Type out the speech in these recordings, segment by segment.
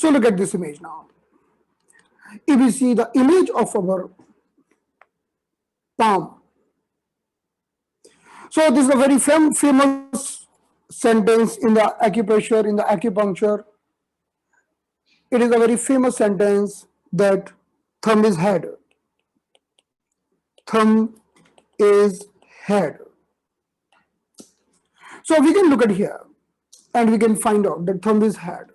So look at this image now. If we see the image of our palm, so this is a very famous sentence in the acupressure, in the acupuncture. It is a very famous sentence that thumb is head. Thumb is head. So we can look at here and we can find out that thumb is head.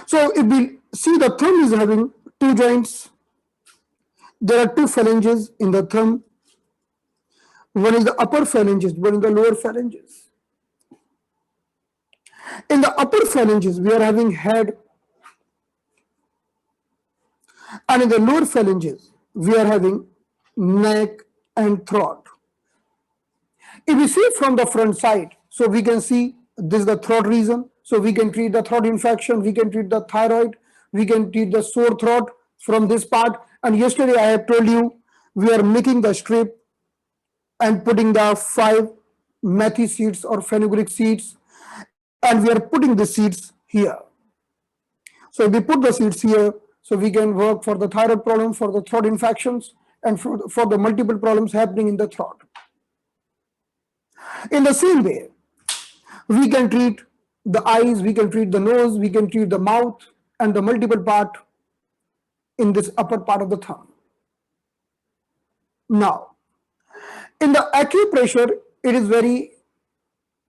So if we see, the thumb is having two joints. There are two phalanges in the thumb. One is the upper phalanges, one is the lower phalanges. In the upper phalanges, we are having head, and in the lower phalanges, we are having neck and throat. If we see from the front side, so we can see this is the throat region. So we can treat the throat infection, we can treat the thyroid, we can treat the sore throat from this part. And yesterday I have told you we are making the strip and putting the 5 methi seeds or fenugreek seeds, and we are putting the seeds here. So we put the seeds here, so we can work for the thyroid problem, for the throat infections, and for the multiple problems happening in the throat. In the same way, we can treat the eyes, we can treat the nose, we can treat the mouth and the multiple part in this upper part of the thumb. Now, in the acupressure, it is very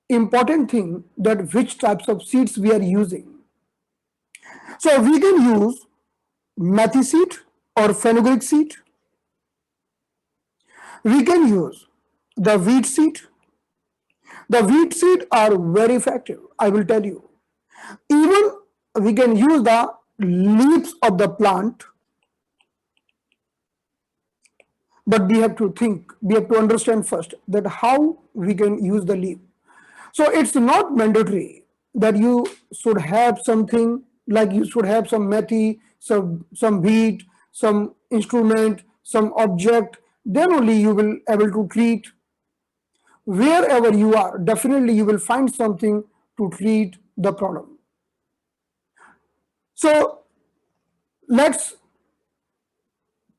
important thing that which types of seeds we are using. So we can use methi seed or fenugreek seed. We can use the wheat seed. The wheat seed are very effective, I will tell you. Even we can use the leaves of the plant, but we have to think, we have to understand first that how we can use the leaf. So it's not mandatory that you should have something like you should have some methi, some wheat, some instrument, some object, then only you will able to treat. Wherever you are, definitely you will find something to treat the problem. So let's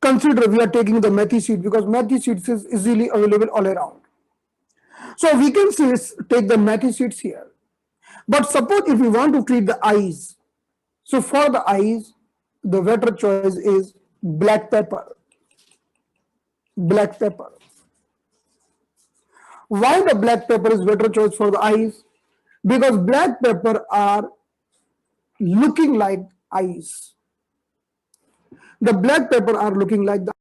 consider we are taking the methi seed, because methi seeds is easily available all around. So we can take the methi seeds here. But suppose if we want to treat the eyes, so for the eyes, the better choice is black pepper. Black pepper. Why the black pepper is better choice for the eyes? Because black pepper are looking like eyes. The black pepper are looking like the.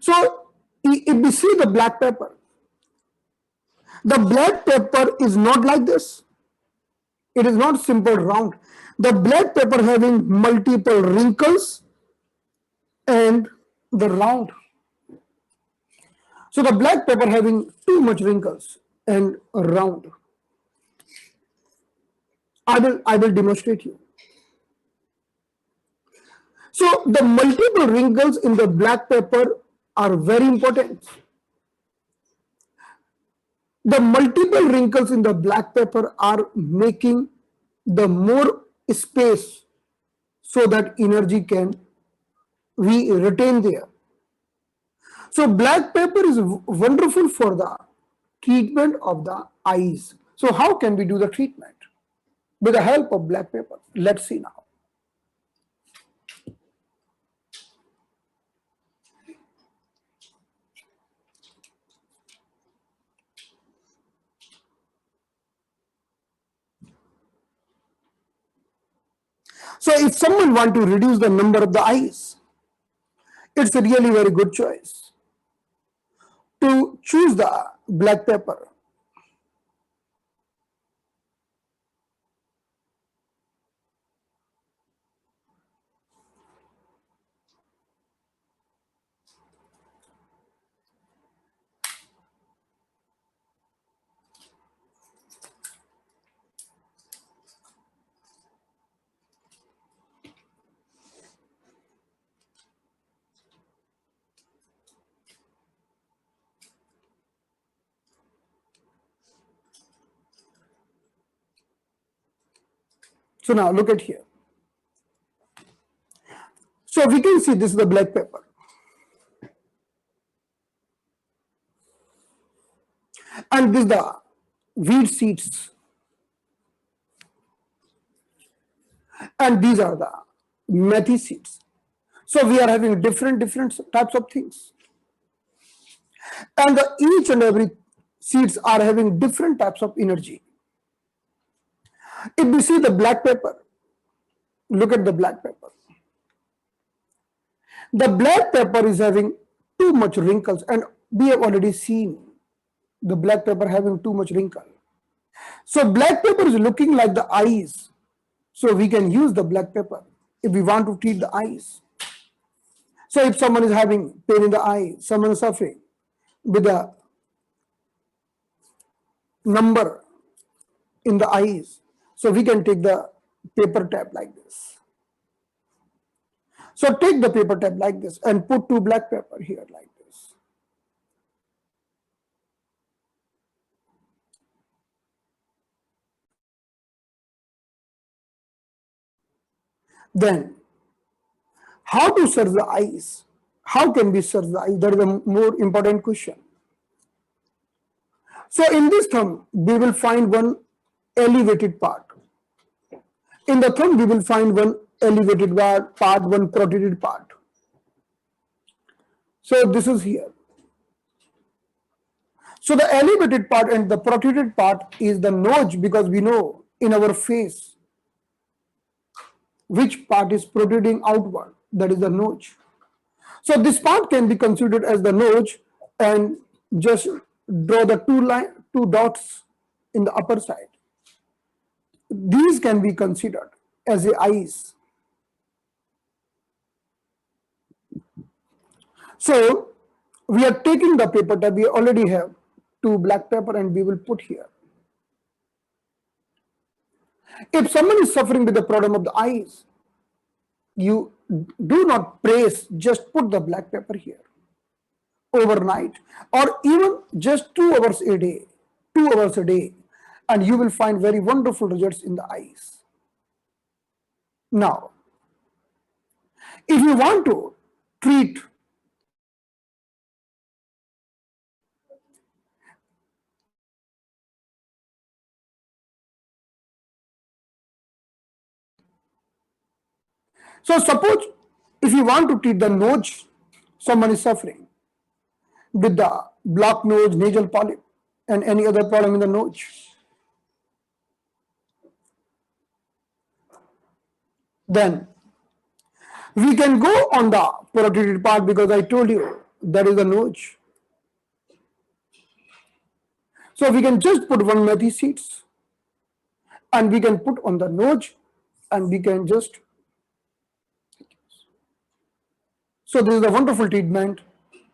So if we see the black pepper is not like this. It is not simple round. The black pepper having multiple wrinkles and the round. So the black pepper having too much wrinkles and round. I will demonstrate you. So the multiple wrinkles in the black pepper are very important. The multiple wrinkles in the black pepper are making the more space so that energy can be retained there. So black pepper is wonderful for the treatment of the eyes. So how can we do the treatment? With the help of black pepper. Let's see now. So if someone want to reduce the number of the eyes, it's a really very good choice to choose the black pepper. So now look at here. So we can see this is the black pepper. And this is the wheat seeds. And these are the methi seeds. So we are having different types of things. And each and every seeds are having different types of energy. If we see the black pepper, look at the black pepper. The black pepper is having too much wrinkles, and we have already seen the black pepper having too much wrinkle. So black pepper is looking like the eyes. So we can use the black pepper if we want to treat the eyes. So if someone is having pain in the eye, someone is suffering with a number in the eyes, so we can take the paper tap like this. So take the paper tap like this and put 2 black pepper here like this. Then, how to search the eyes? How can we search the eyes? That is a more important question. So in this thumb, we will find one elevated part. In the thumb, we will find one elevated part, one protruded part. So this is here. So the elevated part and the protruded part is the nose, because we know in our face which part is protruding outward, that is the nose. So this part can be considered as the nose, and just draw the 2 dots in the upper side. These can be considered as the eyes. So we are taking the paper tap. We already have 2 black pepper and we will put here. If someone is suffering with the problem of the eyes, you do not press, just put the black pepper here overnight, or even just 2 hours a day, 2 hours a day, and you will find very wonderful results in the eyes. Now, if you want to treat so suppose if you want to treat the nose, someone is suffering with the blocked nose, nasal polyp, and any other problem in the nose. Then we can go on the protruded part, because I told you that is the nose. So we can just put 1 methi seeds and we can put on the nose, and we can just. So this is a wonderful treatment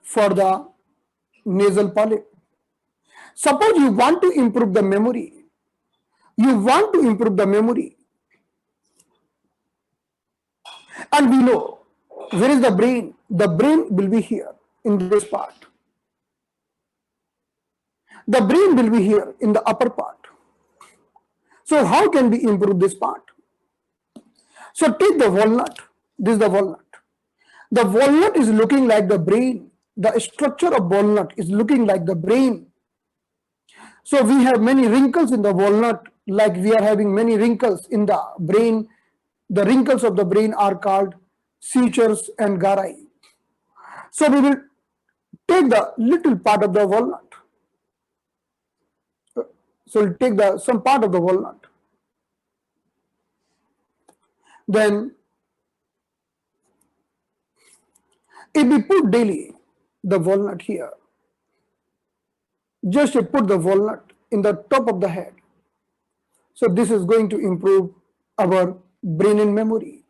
for the nasal polyp. Suppose you want to improve the memory. You want to improve the memory. And we know where is the brain? The brain will be here in this part. The brain will be here in the upper part. So how can we improve this part? So take the walnut. This is the walnut. The walnut is looking like the brain. The structure of walnut is looking like the brain. So we have many wrinkles in the walnut, like we are having many wrinkles in the brain. The wrinkles of the brain are called sutures and gyri. So we will take the little part of the walnut. So we'll take some part of the walnut. Then if we put daily the walnut here, just put the walnut in the top of the head. So this is going to improve our brain and memory.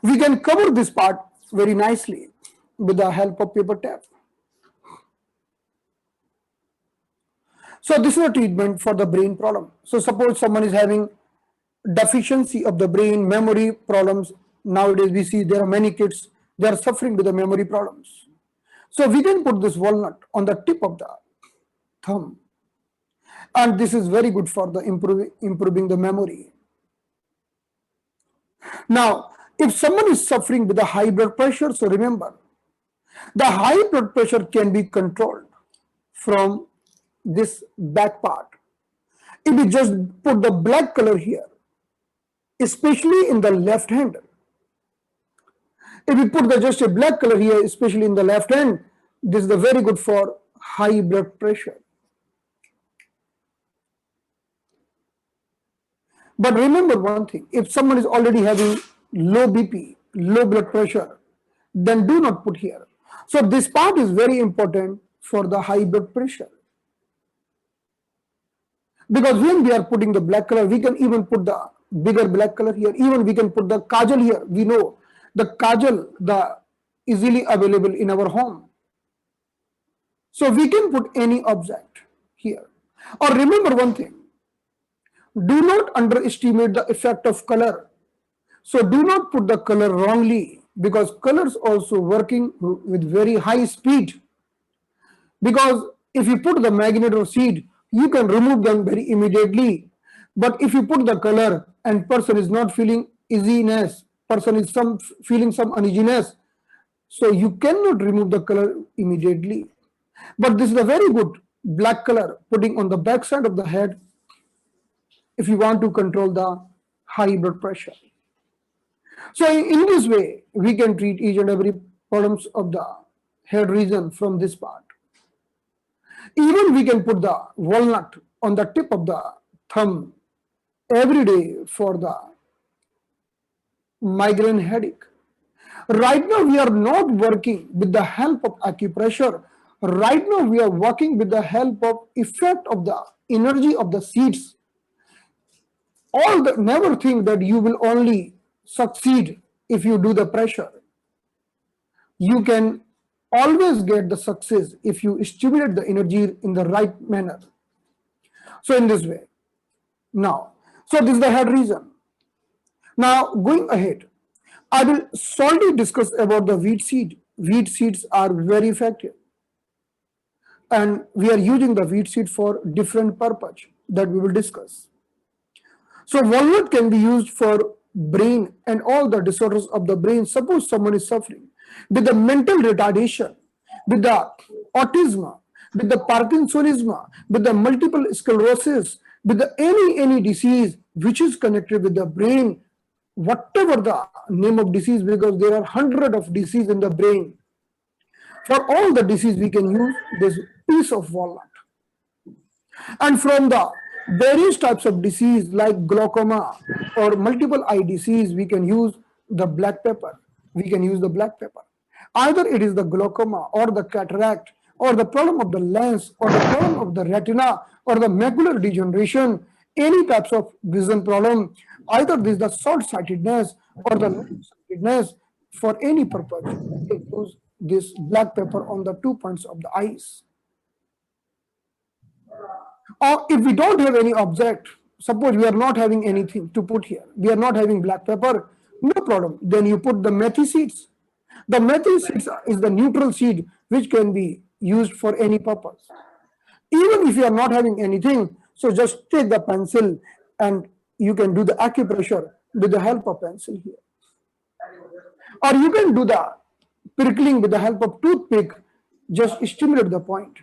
We can cover this part very nicely with the help of paper tap. So this is a treatment for the brain problem. So suppose someone is having deficiency of the brain, memory problems. Nowadays we see there are many kids, they are suffering with the memory problems. So we can put this walnut on the tip of the thumb, and this is very good for the improving the memory. Now, if someone is suffering with a high blood pressure, so remember, the high blood pressure can be controlled from this back part. If we just put the black color here, especially in the left hand, if we put just a black color here, especially in the left hand, this is very good for high blood pressure. But remember one thing, if someone is already having low BP, low blood pressure, then do not put here. So this part is very important for the high blood pressure. Because when we are putting the black color, we can even put the bigger black color here. Even we can put the kajal here. We know the kajal, the easily available in our home. So we can put any object here. Or remember one thing, do not underestimate the effect of color. So do not put the color wrongly, because colors also working with very high speed. Because if you put the magnet or seed, you can remove them very immediately. But if you put the color and person is not feeling easiness, person is feeling some uneasiness, so you cannot remove the color immediately. But this is a very good black color putting on the back side of the head if you want to control the high blood pressure. So in this way, we can treat each and every problems of the head region from this part. Even we can put the walnut on the tip of the thumb every day for the migraine headache. Right now we are not working with the help of acupressure. Right now we are working with the help of effect of the energy of the seeds. Never think that you will only succeed if you do the pressure. You can always get the success if you stimulate the energy in the right manner. So in this way. Now, so this is the head region. Now going ahead, I will solely discuss about the wheat seed. Wheat seeds are very effective. And we are using the wheat seed for different purpose that we will discuss. So walnut can be used for brain and all the disorders of the brain. Suppose someone is suffering with the mental retardation, with the autism, with the Parkinsonism, with the multiple sclerosis, with the any disease which is connected with the brain, whatever the name of disease, because there are hundreds of diseases in the brain. For all the disease, we can use this piece of walnut. And from the various types of disease like glaucoma or multiple eye disease, we can use the black pepper. We can use the black pepper. Either it is the glaucoma or the cataract or the problem of the lens or the problem of the retina or the macular degeneration, any types of vision problem, either this is the short-sightedness or the long-sightedness, for any purpose, we can use this black pepper on the 2 points of the eyes. Or if we don't have any object, suppose we are not having anything to put here, we are not having black pepper, no problem. Then you put the methi seeds. The methi seeds is the neutral seed which can be used for any purpose. Even if you are not having anything, so just take the pencil and you can do the acupressure with the help of pencil here. Or you can do the prickling with the help of toothpick, just stimulate the point.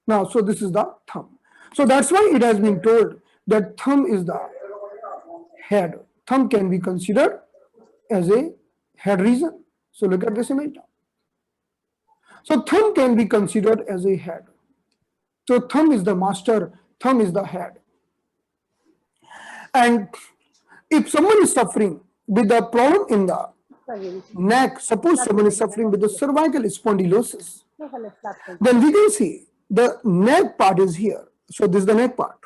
Now, so this is the thumb. So that's why it has been told that thumb is the head. Thumb can be considered as a head region. So look at this image now. So thumb can be considered as a head. So thumb is the master, thumb is the head. And if someone is suffering with a problem in the neck, suppose someone is suffering with the cervical spondylosis, then we can see the neck part is here. So this is the neck part.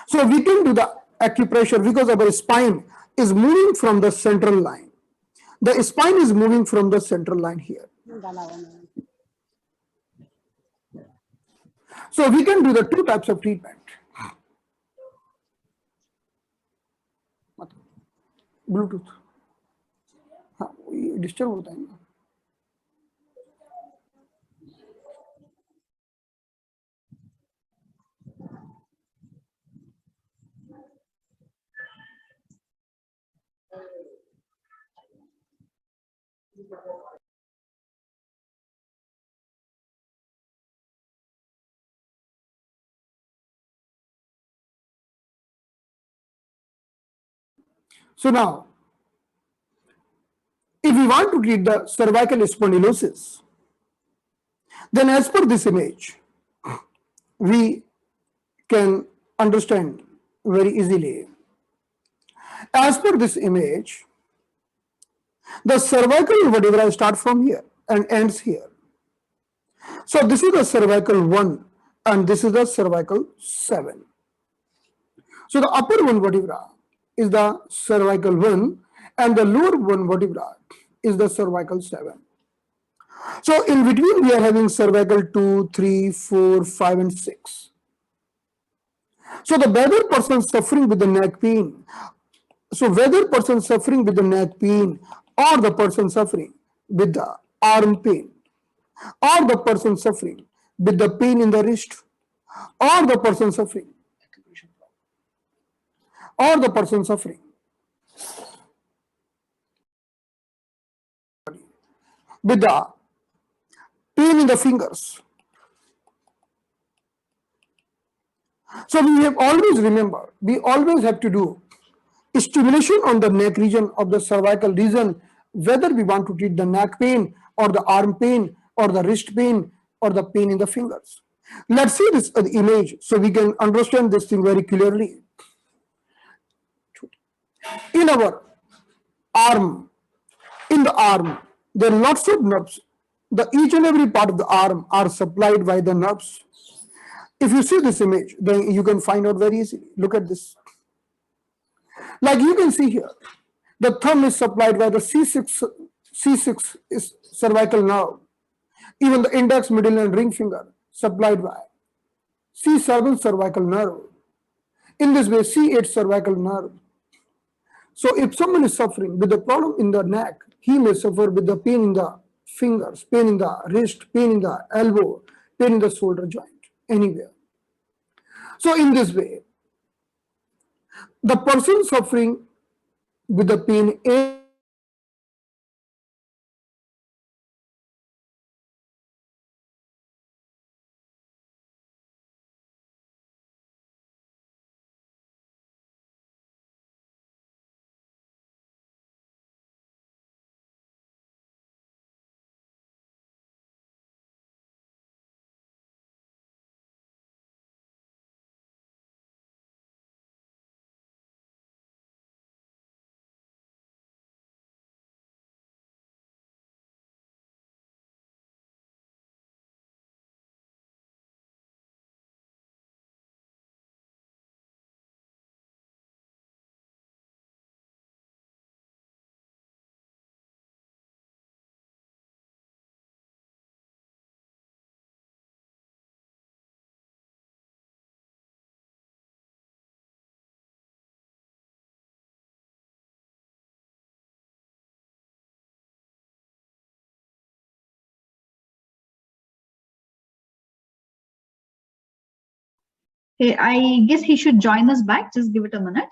So we can do the acupressure because our spine is moving from the central line. The spine is moving from the central line here. So we can do the two types of treatment. Bluetooth. हाँ ये disturb होता है ना. So now, if we want to treat the cervical spondylosis, then as per this image, we can understand very easily. As per this image, the cervical vertebra starts from here and ends here. So this is the cervical 1 and this is the cervical 7. So the upper one vertebra is the cervical 1 and the lower one vertebra is the cervical 7. So in between we are having cervical 2, 3, 4, 5 and 6. So the whether person suffering with the neck pain, so whether person suffering with the neck pain or the person suffering with the arm pain or the person suffering with the pain in the wrist or the person suffering with the pain in the fingers. So we have always remember, we always have to do stimulation on the neck region of the cervical region, whether we want to treat the neck pain or the arm pain or the wrist pain or the pain in the fingers. Let's see this image so we can understand this thing very clearly. In our arm, in the arm, there are lots of nerves. Each and every part of the arm are supplied by the nerves. If you see this image, then you can find out very easily. Look at this. Like you can see here, the thumb is supplied by the C6 is cervical nerve. Even the index, middle and ring finger supplied by C7 cervical nerve. In this way, C8 cervical nerve. So if someone is suffering with a problem in the neck, he may suffer with the pain in the fingers, pain in the wrist, pain in the elbow, pain in the shoulder joint, anywhere. So in this way, the person suffering with the pain Hey, I guess he should join us back. Just give it a minute.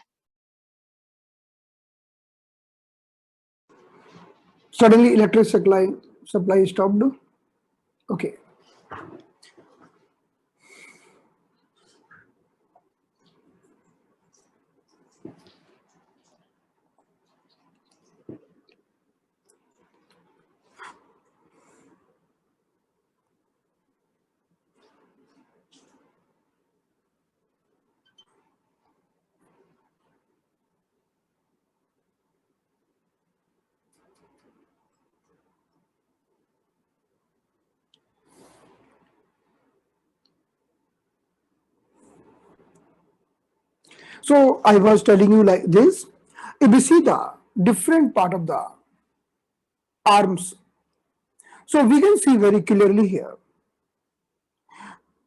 suddenly electric supply stopped. Okay. So I was telling you like this. If we see the different part of the arms, so we can see very clearly here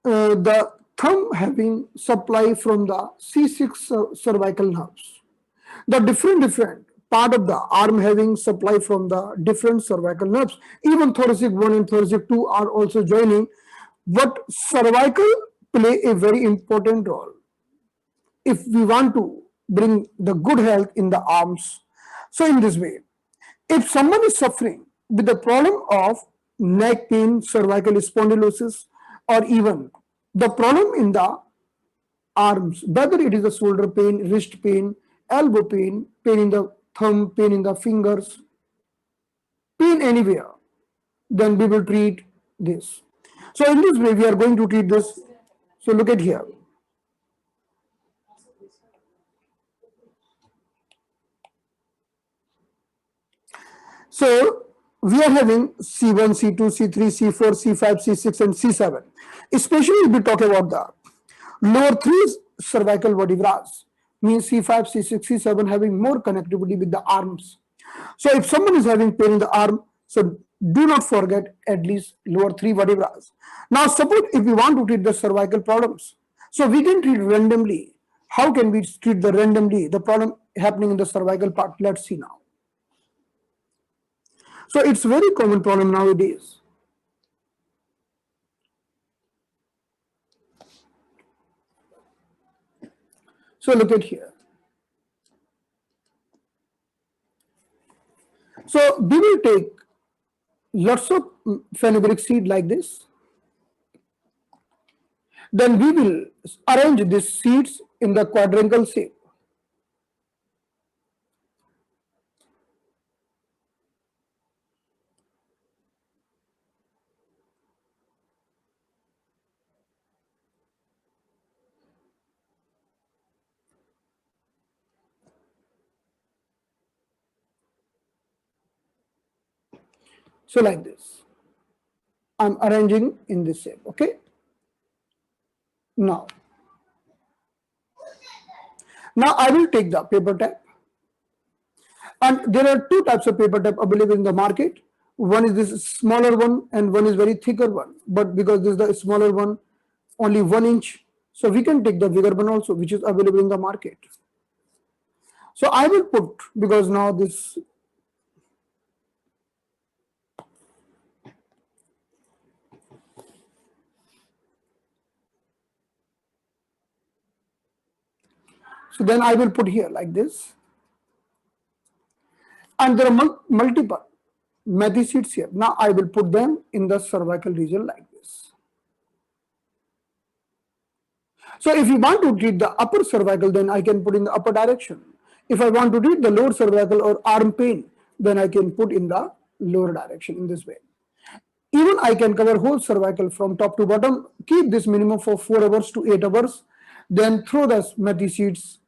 the thumb having supply from the C6 cervical nerves. The different part of the arm having supply from the different cervical nerves. Even thoracic 1 and thoracic 2 are also joining. But cervical play a very important role if we want to bring the good health in the arms. So in this way, if someone is suffering with the problem of neck pain, cervical spondylosis, or even the problem in the arms, whether it is the shoulder pain, wrist pain, elbow pain, pain in the thumb, pain in the fingers, pain anywhere, then we will treat this. So in this way, we are going to treat this. So look at here. So we are having C1, C2, C3, C4, C5, C6, and C7. Especially if we talk about the lower three cervical vertebrae, means C5, C6, C7 having more connectivity with the arms. So if someone is having pain in the arm, so do not forget at least lower three vertebrae. Now suppose if we want to treat the cervical problems, so we can treat randomly. How can we treat the randomly the problem happening in the cervical part? Let's see now. So it's very common problem nowadays. So look at here. So we will take lots of fenugreek seed like this. Then we will arrange these seeds in the quadrangle shape. So like this, I'm arranging in this shape, okay? Now I will take the paper tap, and there are two types of paper tap available in the market. One is this smaller one and one is very thicker one, but because this is the smaller one, only 1 inch, so we can take the bigger one also, which is available in the market. So I will put, because now this, so then I will put here like this, and there are multiple methi seeds here. Now I will put them in the cervical region like this. So if you want to treat the upper cervical, then I can put in the upper direction. If I want to treat the lower cervical or arm pain, then I can put in the lower direction in this way. Even I can cover whole cervical from top to bottom, keep this minimum for 4 hours to 8 hours, then throw the methi seeds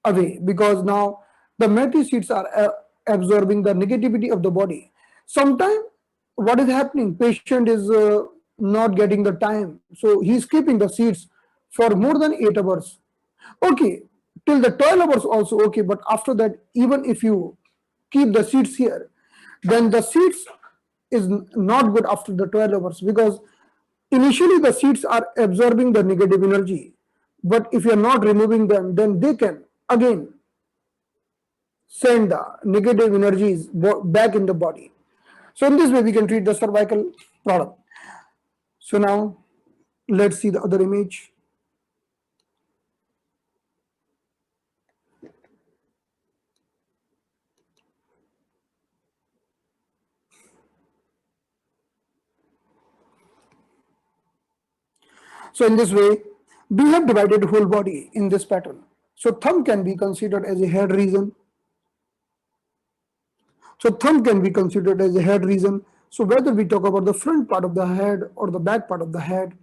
away, because now the methi seeds are absorbing the negativity of the body. Sometimes what is happening, patient is not getting the time, so he is keeping the seeds for more than 8 hours. Okay, till the 12 hours also okay, but after that, even if you keep the seeds here, then the seeds is not good after the 12 hours, because initially the seeds are absorbing the negative energy, but if you are not removing them, then they can again send the negative energies back in the body. So in this way we can treat the cervical problem. So now let's see the other image. So in this way, we have divided whole body in this pattern. So thumb can be considered as a head region. So thumb can be considered as a head region. So whether we talk about the front part of the head or the back part of the head,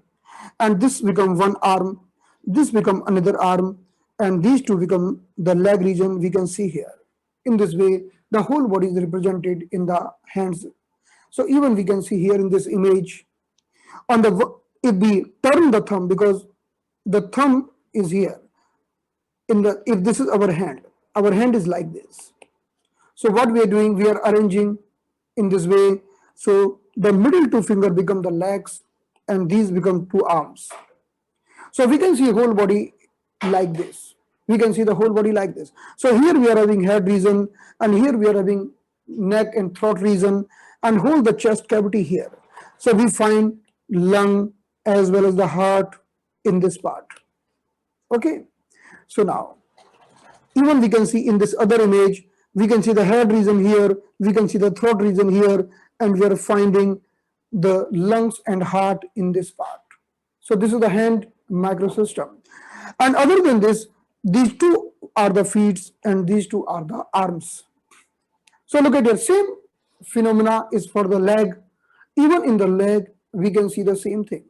and this become one arm, this become another arm, and these two become the leg region, we can see here. In this way, the whole body is represented in the hands. So even we can see here in this image, on the, if we turn the thumb, because the thumb is here, in the, if this is our hand is like this. So what we are doing, we are arranging in this way. So the middle two finger become the legs, and these become two arms. So we can see whole body like this. We can see the whole body like this. So here we are having head region, and here we are having neck and throat region, and whole the chest cavity here. So we find lung as well as the heart in this part. Okay. So now, even we can see in this other image, we can see the head region here, we can see the throat region here, and we are finding the lungs and heart in this part. So this is the hand microsystem. And other than this, these two are the feet and these two are the arms. So look at here, same phenomena is for the leg. Even in the leg, we can see the same thing.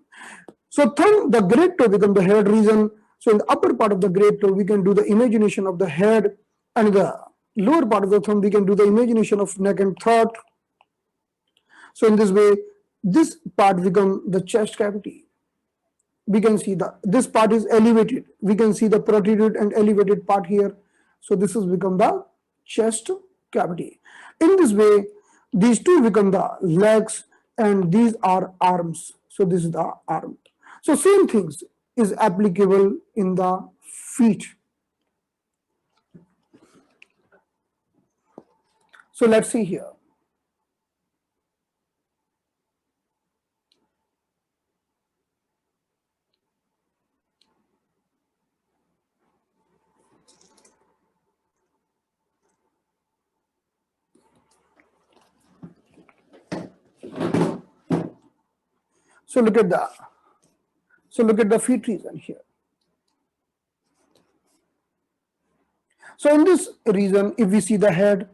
So thumb, the great toe become the head region. So in the upper part of the great toe, we can do the imagination of the head, and the lower part of the thumb, we can do the imagination of neck and throat. So in this way, this part become the chest cavity. We can see this part is elevated. We can see the protrude and elevated part here. So this has become the chest cavity. In this way, these two become the legs and these are arms. So this is the arm. So same things is applicable in the feet. So let's see here. So look at the feet region here. So in this region, if we see the head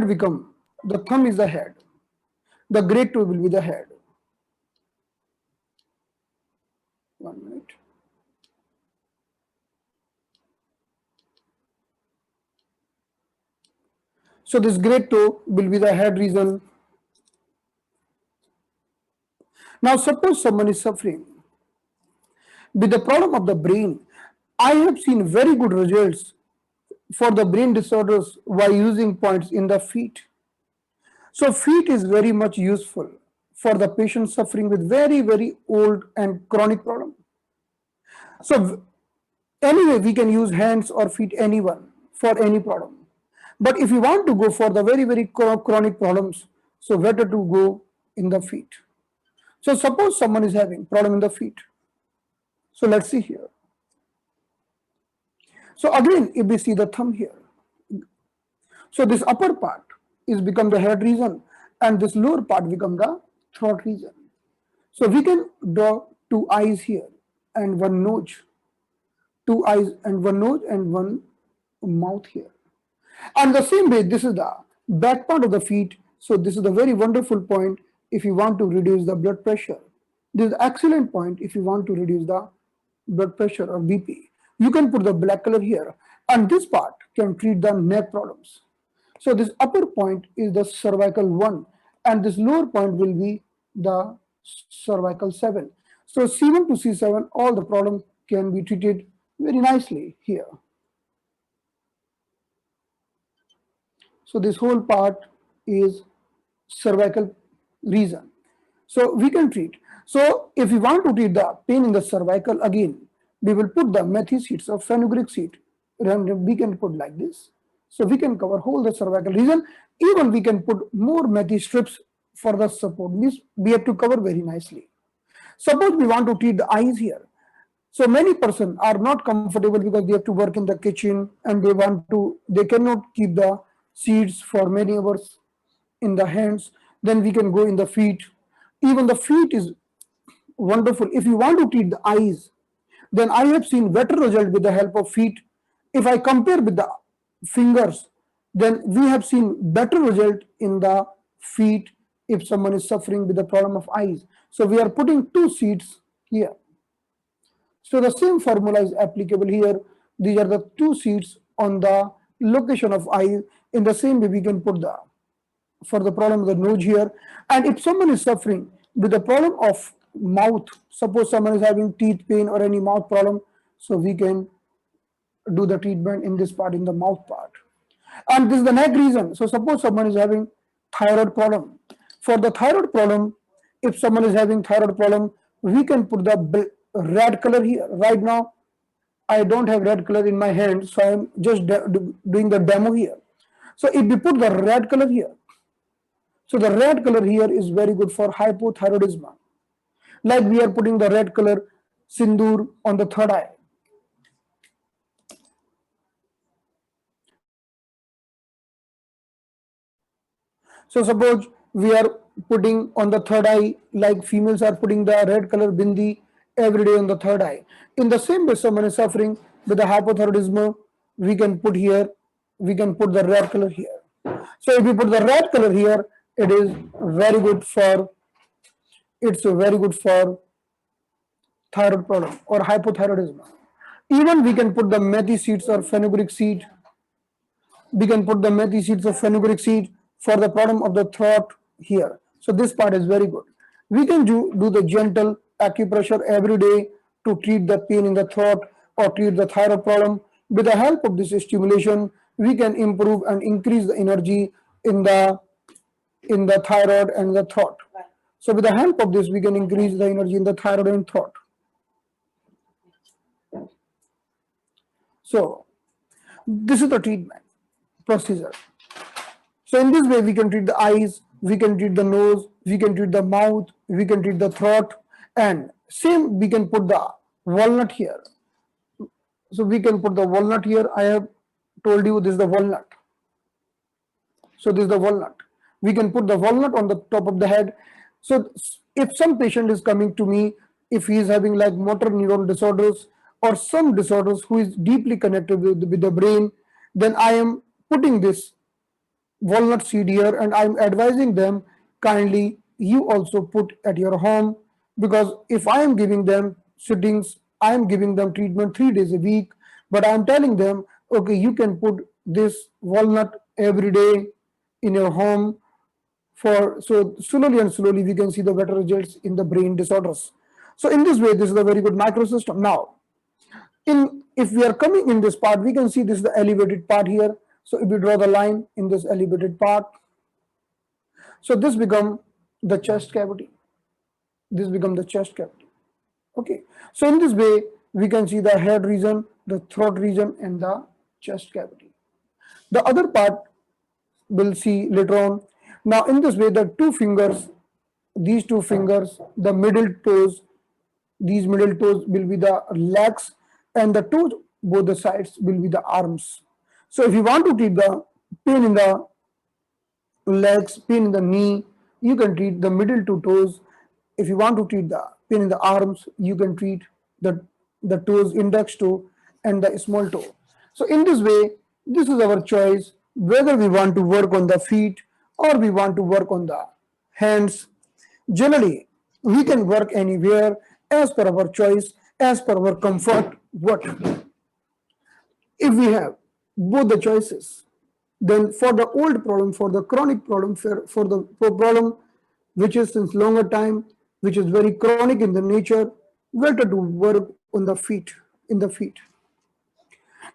become, the thumb is the head, the great toe will be the head. 1 minute. So this great toe will be the head region. Now suppose someone is suffering with the problem of the brain. I have seen very good results for the brain disorders while using points in the feet. So feet is very much useful for the patient suffering with very, very old and chronic problem. So anyway, we can use hands or feet, anyone, for any problem. But if you want to go for the very, very chronic problems, so better to go in the feet. So suppose someone is having problem in the feet. So let's see here. So again, if we see the thumb here, so this upper part is become the head region and this lower part become the throat region. So we can draw two eyes here and one nose, two eyes and one nose and one mouth here. And the same way, this is the back part of the feet. So this is a very wonderful point if you want to reduce the blood pressure. This is an excellent point if you want to reduce the blood pressure or BP. You can put the black color here, and this part can treat the neck problems. So this upper point is the cervical 1, and this lower point will be the cervical 7. So C1 to C7, all the problems can be treated very nicely here. So this whole part is cervical region. So we can treat. So if we want to treat the pain in the cervical, again, we will put the methi seeds or fenugreek seed, and we can put like this. So we can cover whole the cervical region. Even we can put more methi strips for the support. We have to cover very nicely. Suppose we want to treat the eyes here. So many persons are not comfortable because they have to work in the kitchen and they cannot keep the seeds for many hours in the hands. Then we can go in the feet. Even the feet is wonderful. If you want to treat the eyes, then I have seen better result with the help of feet. If I compare with the fingers, then we have seen better result in the feet if someone is suffering with the problem of eyes. So we are putting two seeds here. So the same formula is applicable here. These are the two seeds on the location of eye. In the same way, we can put for the problem of the nose here. And if someone is suffering with the problem of mouth, suppose someone is having teeth pain or any mouth problem, so we can do the treatment in this part, in the mouth part. And this is the neck region. So suppose someone is having thyroid problem. For the thyroid problem, if someone is having thyroid problem, we can put the red color here. Right now, I don't have red color in my hand, so I'm just doing the demo here. So if we put the red color here, so the red color here is very good for hypothyroidism. Like we are putting the red color sindoor on the third eye. So suppose we are putting on the third eye, like females are putting the red color bindi every day on the third eye. In the same way, someone is suffering with the hypothyroidism, we can put here, we can put the red color here. So if we put the red color here, it is very good for, it's very good for thyroid problem or hypothyroidism. Even we can put the methi seeds or fenugreek seed. We can put the methi seeds or fenugreek seed for the problem of the throat here. So this part is very good. We can do the gentle acupressure every day to treat the pain in the throat or treat the thyroid problem. With the help of this stimulation, we can improve and increase the energy in the thyroid and the throat. So with the help of this, we can increase the energy in the thyroid and throat. So this is the treatment procedure. So in this way, we can treat the eyes, we can treat the nose, we can treat the mouth, we can treat the throat, and same we can put the walnut here. So we can put the walnut here. I have told you this is the walnut. So this is the walnut. We can put the walnut on the top of the head. So if some patient is coming to me, if he is having like motor neuron disorders or some disorders who is deeply connected with the brain, then I am putting this walnut seed here and I'm advising them, kindly you also put at your home, because if I am giving them sittings, I am giving them treatment 3 days a week, but I am telling them, okay, you can put this walnut every day in your home for, so slowly and slowly we can see the better results in the brain disorders. So in this way, this is a very good microsystem. Now, if we are coming in this part, we can see this is the elevated part here. So if we draw the line in this elevated part, so this become the chest cavity. This become the chest cavity. Okay. So in this way, we can see the head region, the throat region, and the chest cavity. The other part we'll see later on. Now in this way, the two fingers, these two fingers, the middle toes, these middle toes will be the legs, and the toes, both the sides, will be the arms. So if you want to treat the pain in the legs, pain in the knee, you can treat the middle two toes. If you want to treat the pain in the arms, you can treat the toes, index toe and the small toe. So in this way, this is our choice, whether we want to work on the feet or we want to work on the hands. Generally, we can work anywhere as per our choice, as per our comfort. What if we have both the choices? Then for the old problem, for the chronic problem, for the problem which is since longer time, which is very chronic in the nature, better to work on the feet, in the feet.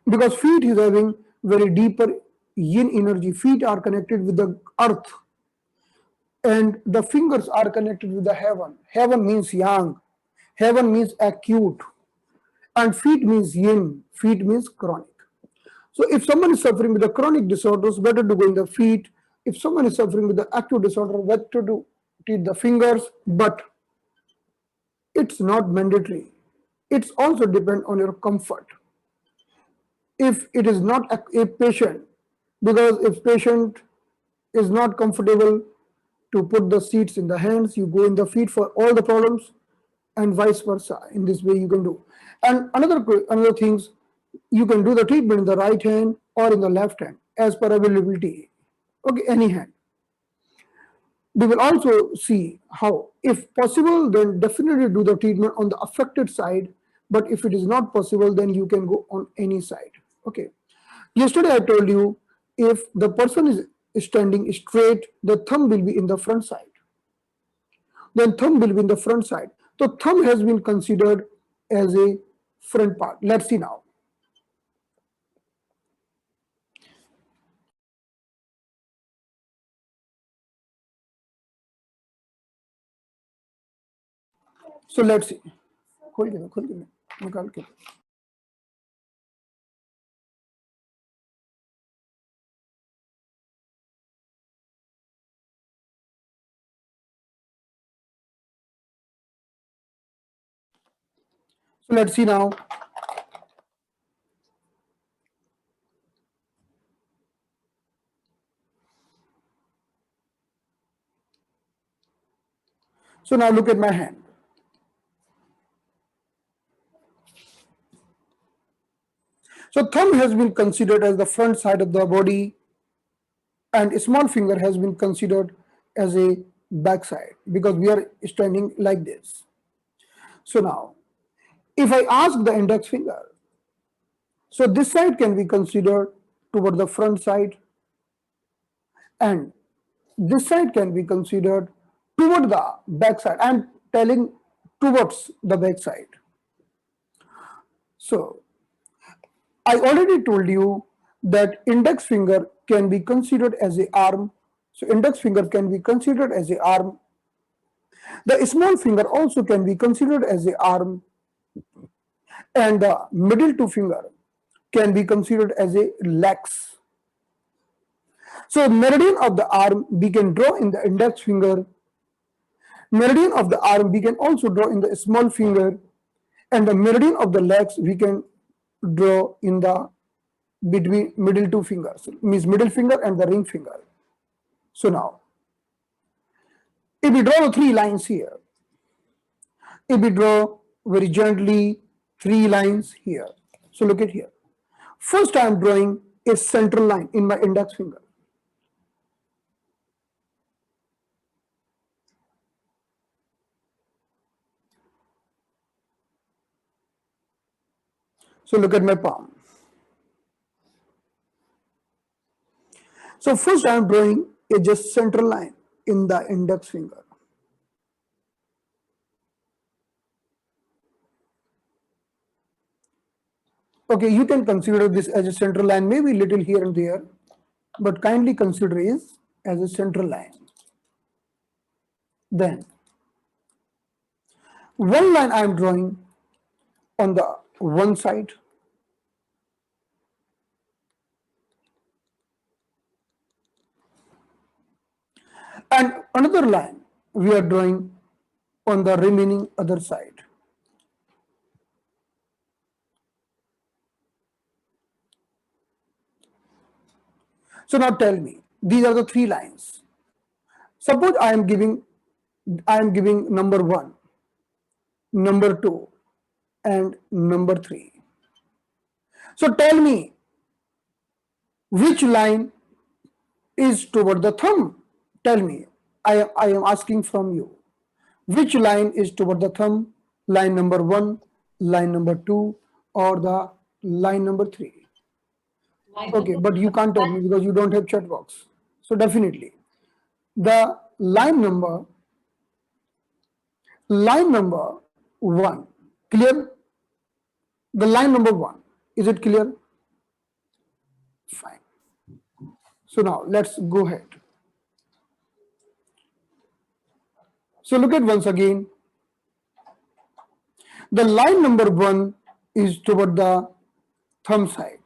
Because feet is having very deeper yin energy. Feet are connected with the earth and the fingers are connected with the heaven. Heaven means yang, heaven means acute, and feet means yin, feet means chronic. So if someone is suffering with the chronic disorders, better to go in the feet. If someone is suffering with the acute disorder, better to treat the fingers, but it's not mandatory. It's also depend on your comfort. If it is not a patient, because if patient is not comfortable to put the seeds in the hands, you go in the feet for all the problems, and vice versa. In this way you can do. And another things, you can do the treatment in the right hand or in the left hand as per availability. Okay, any hand. We will also see how, if possible, then definitely do the treatment on the affected side, but if it is not possible, then you can go on any side. Okay. Yesterday I told you, if the person is standing straight, the thumb will be in the front side. Then thumb will be in the front side. So thumb has been considered as a front part. Let's see now. So let's see. खोल के निकाल के. So let's see now. So now look at my hand. So thumb has been considered as the front side of the body, and small finger has been considered as a back side because we are standing like this. So now, if I ask the index finger, so this side can be considered toward the front side, and this side can be considered toward the back side. I am telling towards the back side. So I already told you that index finger can be considered as a arm. So index finger can be considered as a arm. The small finger also can be considered as a arm, and the middle two finger can be considered as a legs. So meridian of the arm we can draw in the index finger. Meridian of the arm we can also draw in the small finger, and the meridian of the legs we can draw in the between middle two fingers, means middle finger and the ring finger. So now, if we draw the three lines here, if we draw very gently three lines here, so look at here. First I am drawing a central line in my index finger. So look at my palm. So first I am drawing a just central line in the index finger. Okay, you can consider this as a central line, maybe little here and there, but kindly consider it as a central line. Then one line I am drawing on the one side, and another line we are drawing on the remaining other side. So now tell me, these are the three lines. Suppose I am giving number 1, number 2, and number 3. So tell me which line is toward the thumb. Tell me, I am asking from you. Which line is toward the thumb? Line number 1, line number 2, or the line number 3? Okay, but you can't tell me because you don't have chat box. So definitely, the line number 1, clear? The line number 1, is it clear? Fine. So now let's go ahead. So look at once again. The line number 1 is toward the thumb side.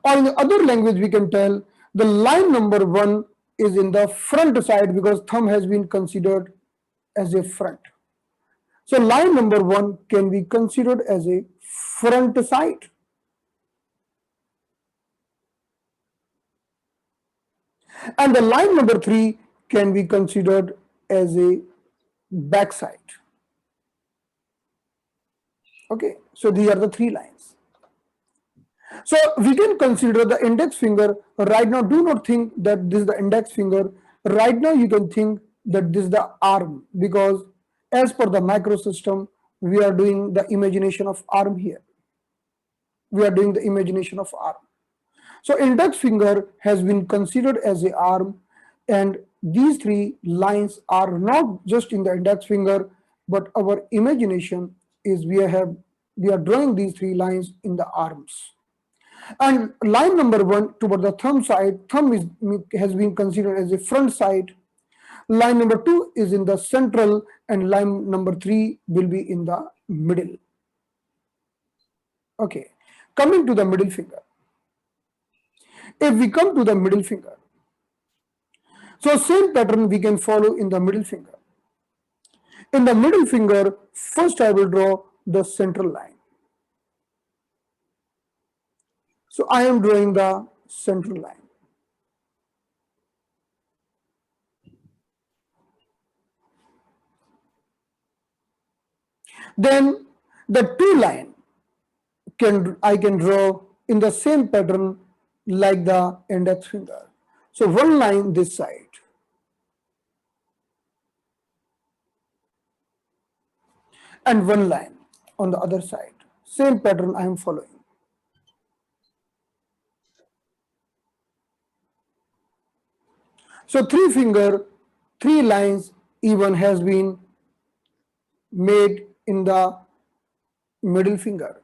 Or in the other language we can tell the line number 1 is in the front side because thumb has been considered as a front. So line number 1 can be considered as a front side. And the line number 3 can be considered as a back side. Okay, so these are the three lines. So we can consider the index finger right now. Do not think that this is the index finger. Right now you can think that this is the arm, because as per the macro system, we are doing the imagination of arm here. We are doing the imagination of arm. So index finger has been considered as a arm, and these three lines are not just in the index finger, but our imagination is we are drawing these three lines in the arms. And line number 1 toward the thumb side, thumb has been considered as a front side. Line number 2 is in the central, and line number 3 will be in the middle. Okay, coming to the middle finger. If we come to the middle finger, so same pattern we can follow in the middle finger. In the middle finger, first I will draw the central line. So I am drawing the central line. Then the two line I can draw in the same pattern like the index finger. So one line this side and one line on the other side. Same pattern I am following. So three finger, three lines even has been made in the middle finger.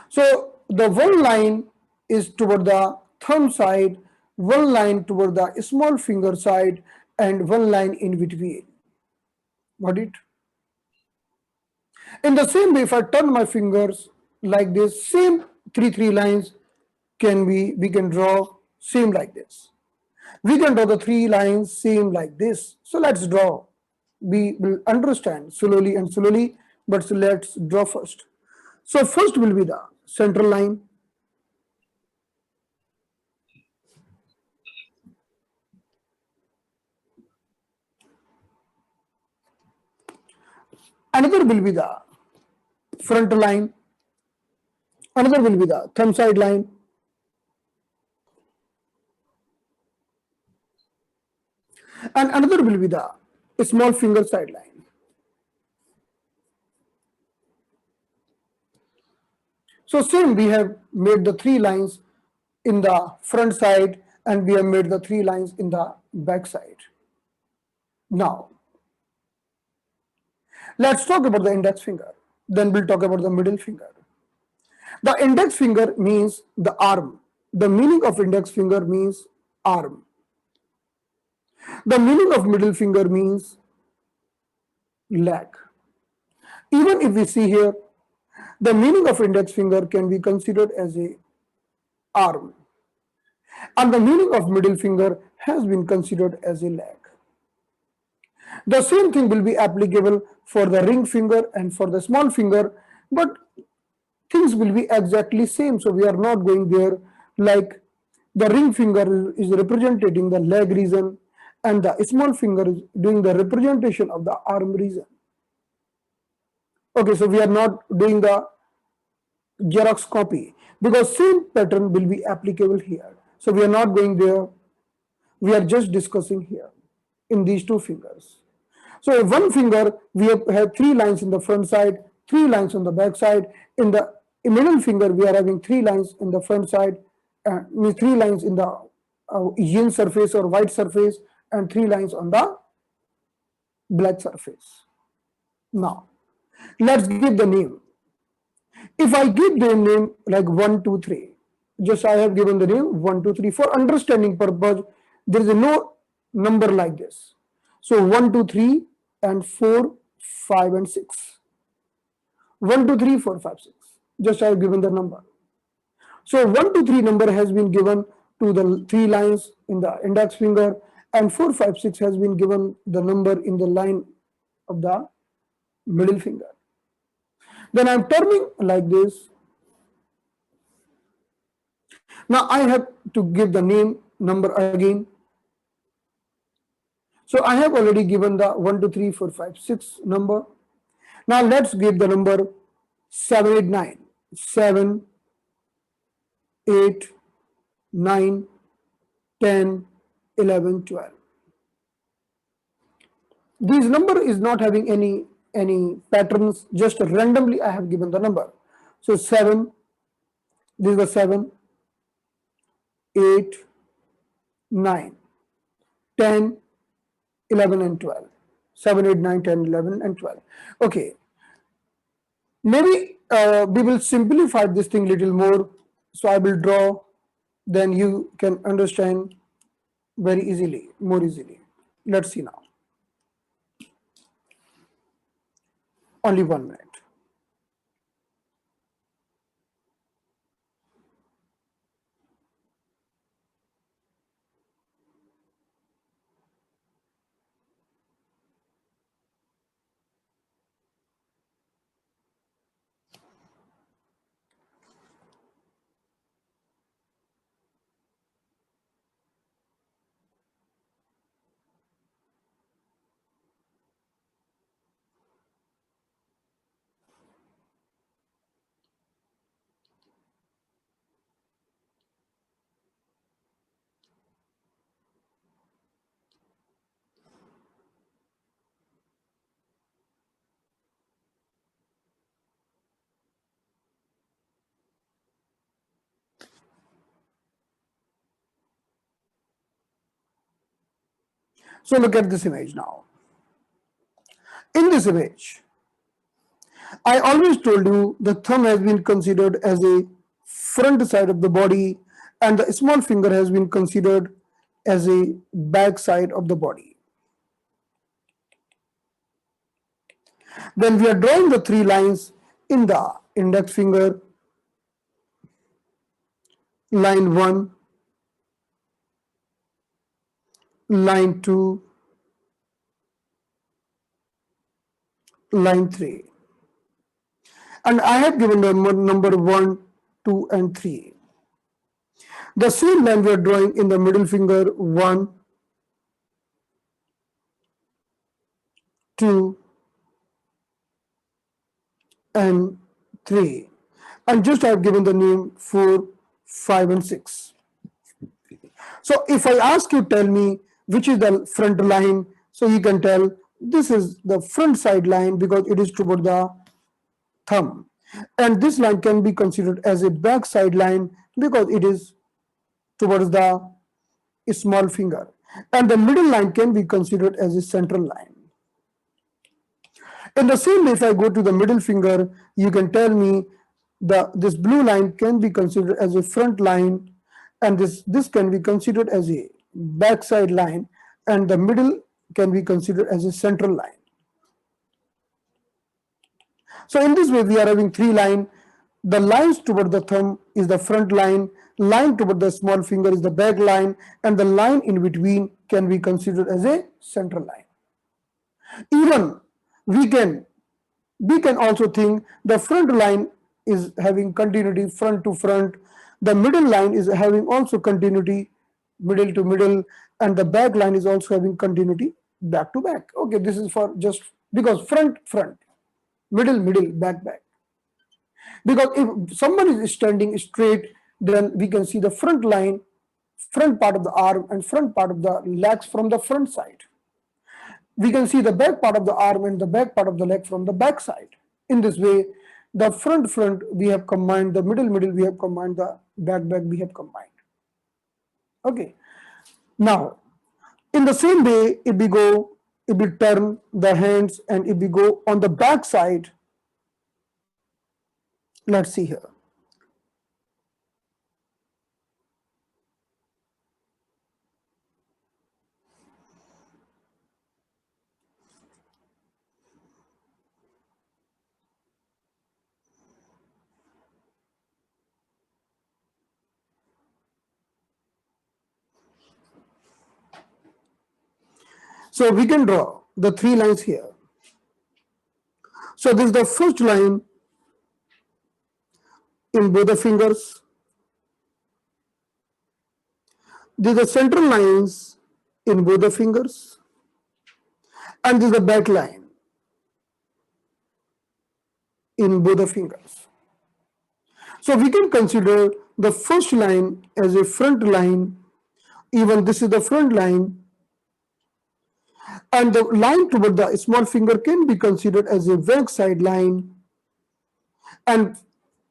So the one line is toward the thumb side, one line toward the small finger side, and one line in between. Got it? In the same way, if I turn my fingers like this, same three lines we can draw same like this. We can draw the three lines same like this. So let's draw. We will understand slowly and slowly, but let's draw first. So first will be the central line. Another will be the front line. Another will be the thumb side line. And another will be the small finger side line. So same, we have made the three lines in the front side and we have made the three lines in the back side. Now, let's talk about the index finger. Then we'll talk about the middle finger. The index finger means the arm. The meaning of index finger means arm. The meaning of middle finger means leg. Even if we see here, the meaning of index finger can be considered as a arm. And the meaning of middle finger has been considered as a leg. The same thing will be applicable for the ring finger and for the small finger, but things will be exactly same. So we are not going there. Like the ring finger is representing the leg region and the small finger is doing the representation of the arm region. Okay, so we are not doing the Xerox copy because same pattern will be applicable here. So we are not going there. We are just discussing here in these two fingers. So in one finger, we have three lines in the front side, three lines on the back side. In the middle finger, we are having three lines in the front side, means three lines in the yin surface or white surface, and three lines on the black surface. Now, let's give the name. If I give the name like 1, 2, 3, just I have given the name 1, 2, 3 for understanding purpose. There is no number like this. So 1, 2, 3 and 4, 5 and 6. 1, 2, 3, 4, 5, 6. Just I have given the number. So 1, 2, 3 number has been given to the three lines in the index finger, and 4, 5, 6 has been given the number in the line of the middle finger. Then I'm turning like this. Now I have to give the name number again. So I have already given the 1, 2, 3, 4, 5, 6 number. Now let's give the number 7, 8, 9. 7, 8, 9, 10, 11, 12. This number is not having any patterns, just randomly I have given the number. So 7, this is the 7, 8, 9, 10, 11 and 12. 7, 8, 9, 10, 11 and 12. Okay. Maybe we will simplify this thing little more. So I will draw, then you can understand very easily, more easily. Let's see now. Only 1 minute. So look at this image now. In this image, I always told you the thumb has been considered as a front side of the body and the small finger has been considered as a back side of the body. Then we are drawing the three lines in the index finger, line 1, line 2, line 3. And I have given the number 1, 2 and 3. The same line we are drawing in the middle finger, 1, 2 and 3. And just I have given the name 4, 5 and 6. So if I ask you, tell me which is the front line, so you can tell this is the front side line because it is toward the thumb. And this line can be considered as a back side line because it is towards the small finger. And the middle line can be considered as a central line. In the same way, if I go to the middle finger, you can tell me this blue line can be considered as a front line, and this can be considered as a backside line, and the middle can be considered as a central line. So in this way, we are having three lines. The lines toward the thumb is the front line toward the small finger is the back line, and the line in between can be considered as a central line. Even we can also think the front line is having continuity front to front, the middle line is having also continuity middle to middle, and the back line is also having continuity back to back. Okay, this is for just because front, middle, back. Because if someone is standing straight, then we can see the front line, front part of the arm and front part of the legs from the front side. We can see the back part of the arm and the back part of the leg from the back side. In this way, the front we have combined, the middle we have combined, the back we have combined. Okay. Now, in the same way, if we turn the hands and if we go on the back side, let's see here. So we can draw the three lines here. So this is the first line in both the fingers. These are central lines in both the fingers. And this is the back line in both the fingers. So we can consider the first line as a front line. Even this is the front line. And the line toward the small finger can be considered as a back side line, and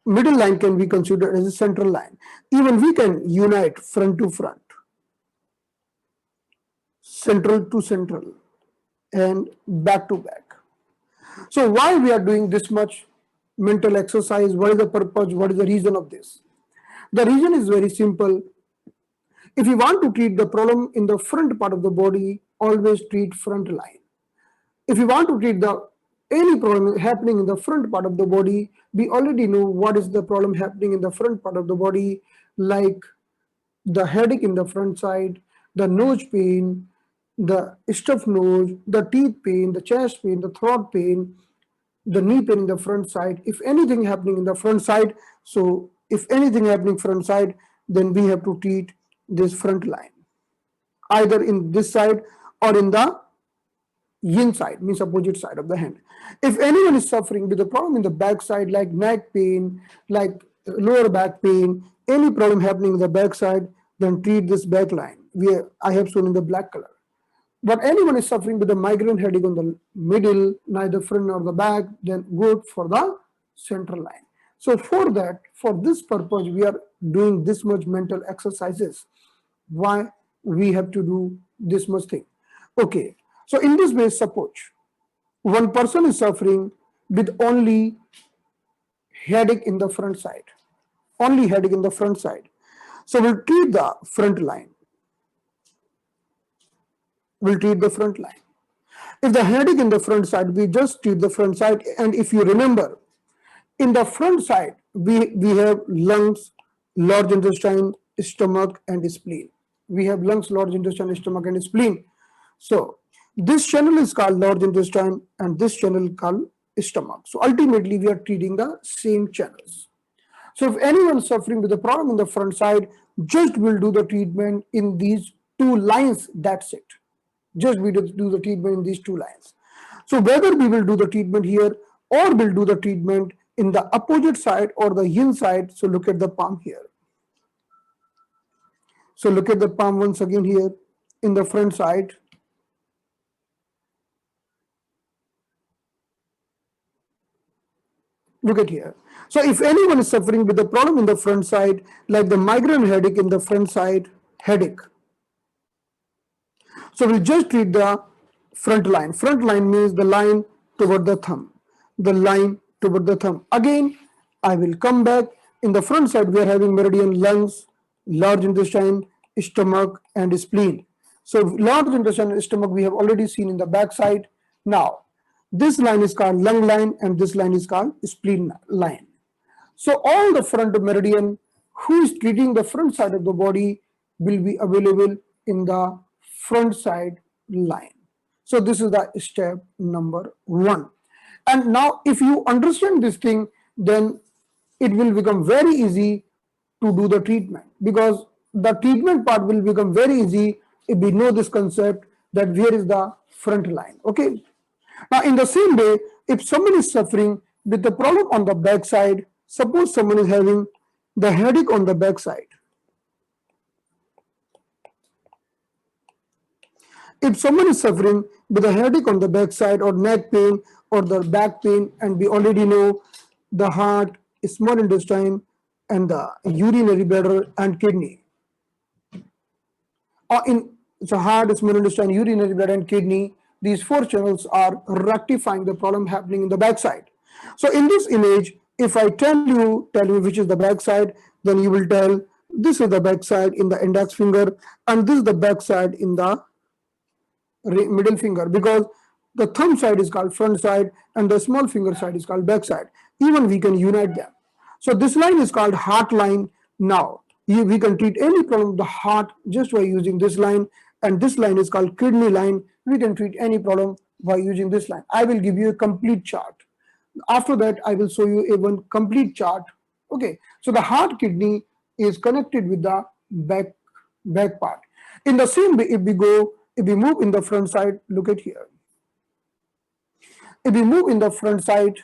middle line can be considered as a central line. Even we can unite front to front, central to central, and back to back. So why we are doing this much mental exercise? What is the purpose? What is the reason of this? The reason is very simple. If you want to treat the problem in the front part of the body, always treat front line. If you want to treat any problem happening in the front part of the body, we already know what is the problem happening in the front part of the body, like the headache in the front side, the nose pain, the stuffed nose, the teeth pain, the chest pain, the throat pain, the knee pain in the front side. If anything happening in the front side, so if anything happening front side, then we have to treat this front line, either in this side or in the yin side, means opposite side of the hand. If anyone is suffering with a problem in the back side, like neck pain, like lower back pain, any problem happening in the back side, then treat this back line. I have shown in the black color. But anyone is suffering with a migraine headache on the middle, neither front nor the back, then go for the central line. So for this purpose, we are doing this much mental exercises. Why we have to do this much thing? Okay, so in this way, suppose one person is suffering with only headache in the front side, only headache in the front side. So we'll treat the front line. We'll treat the front line. If the headache in the front side, we just treat the front side. And if you remember, in the front side, we have lungs, large intestine, stomach, and spleen. We have lungs, large intestine, stomach, and spleen. So this channel is called large intestine, and this channel is called stomach. So ultimately, we are treating the same channels. So if anyone is suffering with a problem in the front side, just will do the treatment in these two lines. That's it. Just we do the treatment in these two lines. So whether we will do the treatment here or will do the treatment in the opposite side or the yin side. So look at the palm here. So look at the palm once again here in the front side. Look at here. So if anyone is suffering with a problem in the front side, like the migraine headache in the front side headache, so we'll just treat the front line. Front line means the line toward the thumb. The line toward the thumb. Again, I will come back. In the front side, we are having meridian, lungs, large intestine, stomach, and spleen. So large intestine and stomach we have already seen in the back side. Now, this line is called lung line and this line is called spleen line. So all the front meridian who is treating the front side of the body will be available in the front side line. So this is the step number 1. And now if you understand this thing, then it will become very easy to do the treatment, because the treatment part will become very easy if we know this concept that where is the front line. Okay. Now in the same way, if someone is suffering with the problem on the back side, suppose someone is having the headache on the back side. If someone is suffering with a headache on the back side or neck pain or the back pain, and we already know the heart, small intestine, and the urinary bladder and kidney. So heart, small intestine, urinary bladder, and kidney, these 4 channels are rectifying the problem happening in the backside. So in this image, if I tell you which is the backside, then you will tell this is the backside in the index finger, and this is the backside in the middle finger, because the thumb side is called front side and the small finger side is called back side. Even we can unite them. So this line is called heart line. Now we can treat any problem of the heart just by using this line, and this line is called kidney line. We can treat any problem by using this line. I will give you a complete chart. After that, I will show you a one complete chart. Okay, so the heart kidney is connected with the back part. In the same way, if we move in the front side, look at here. If we move in the front side,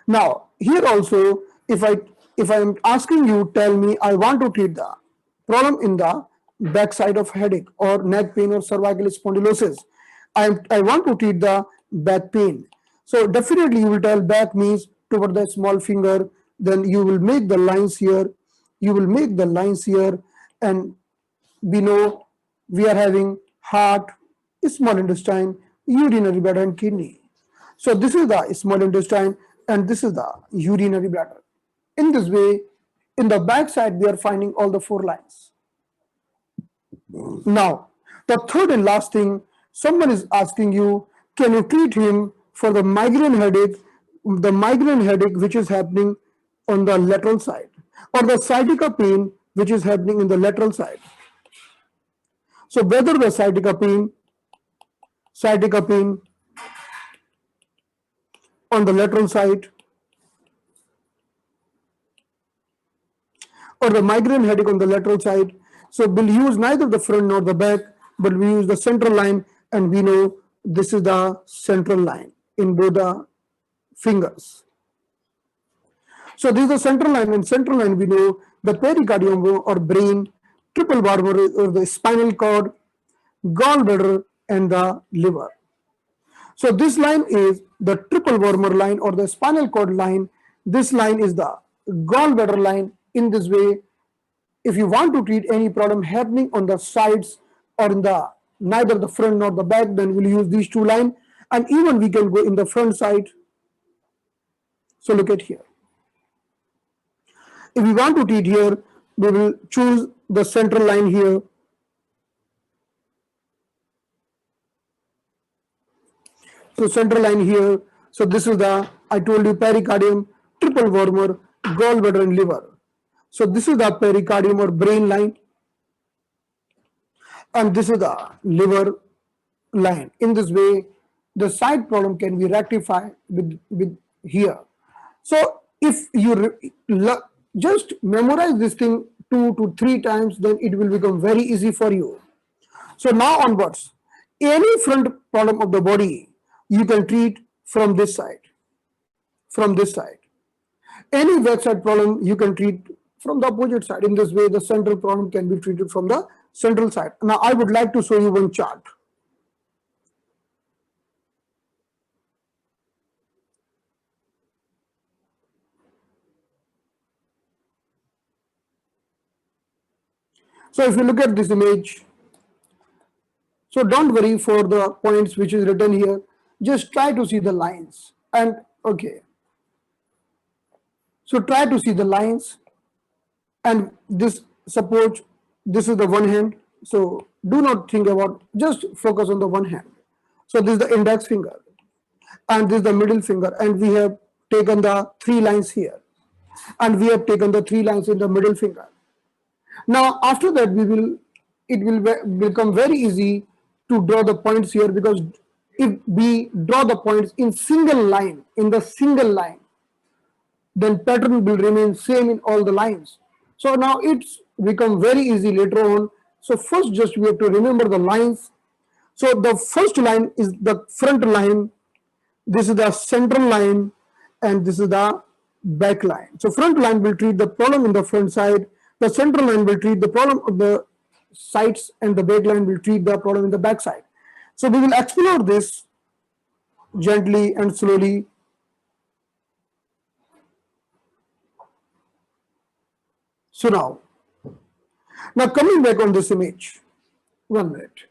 now here also, if I am asking you, tell me I want to treat the problem in the back side of headache or neck pain or cervical spondylosis, I want to treat the back pain. So definitely you will tell back means toward the small finger, then you will make the lines here, and we know we are having heart, small intestine, urinary bladder, and kidney. So this is the small intestine and this is the urinary bladder. In this way, in the back side, we are finding all the 4 lines. Now, the third and last thing, someone is asking you, can you treat him for the migraine headache which is happening on the lateral side, or the sciatica pain which is happening in the lateral side. So whether the sciatica pain on the lateral side or the migraine headache on the lateral side, so we'll use neither the front nor the back, but we use the central line, and we know this is the central line in both the fingers. So this is the central line, and central line we know the pericardium or brain, triple valve or the spinal cord, gallbladder, and the liver. So this line is the triple wormer line or the spinal cord line. This line is the gallbladder line. In this way, If you want to treat any problem happening on the sides or in the neither the front nor the back, then we'll use these two lines, and even we can go in the front side. So look at here. If we want to treat here, we will choose the central line here. So central line here. So this is the, I told you, pericardium, triple wormer, gallbladder and liver. So this is the pericardium or brain line, and this is the liver line. In this way, the side problem can be rectified with here. So if you just memorize this thing 2 to 3 times, then it will become very easy for you. So now onwards, any front problem of the body you can treat from this side, from this side. Any backside problem you can treat from the opposite side. In this way, the central problem can be treated from the central side. Now I would like to show you one chart. So if you look at this image, so don't worry for the points which is written here, just try to see the lines. And okay, so try to see the lines, and this, suppose this is the one hand, so do not think about, just focus on the one hand. So this is the index finger and this is the middle finger, and we have taken the 3 lines here, and we have taken the 3 lines in the middle finger. Now after that it will become very easy to draw the points here, because if we draw the points in single line, in the single line, then pattern will remain same in all the lines. So now it's become very easy later on. So first just we have to remember the lines. So the first line is the front line, this is the central line, and this is the back line. So front line will treat the problem in the front side, the central line will treat the problem of the sides, and the back line will treat the problem in the back side. So we will explore this gently and slowly. So now coming back on this image, 1 minute.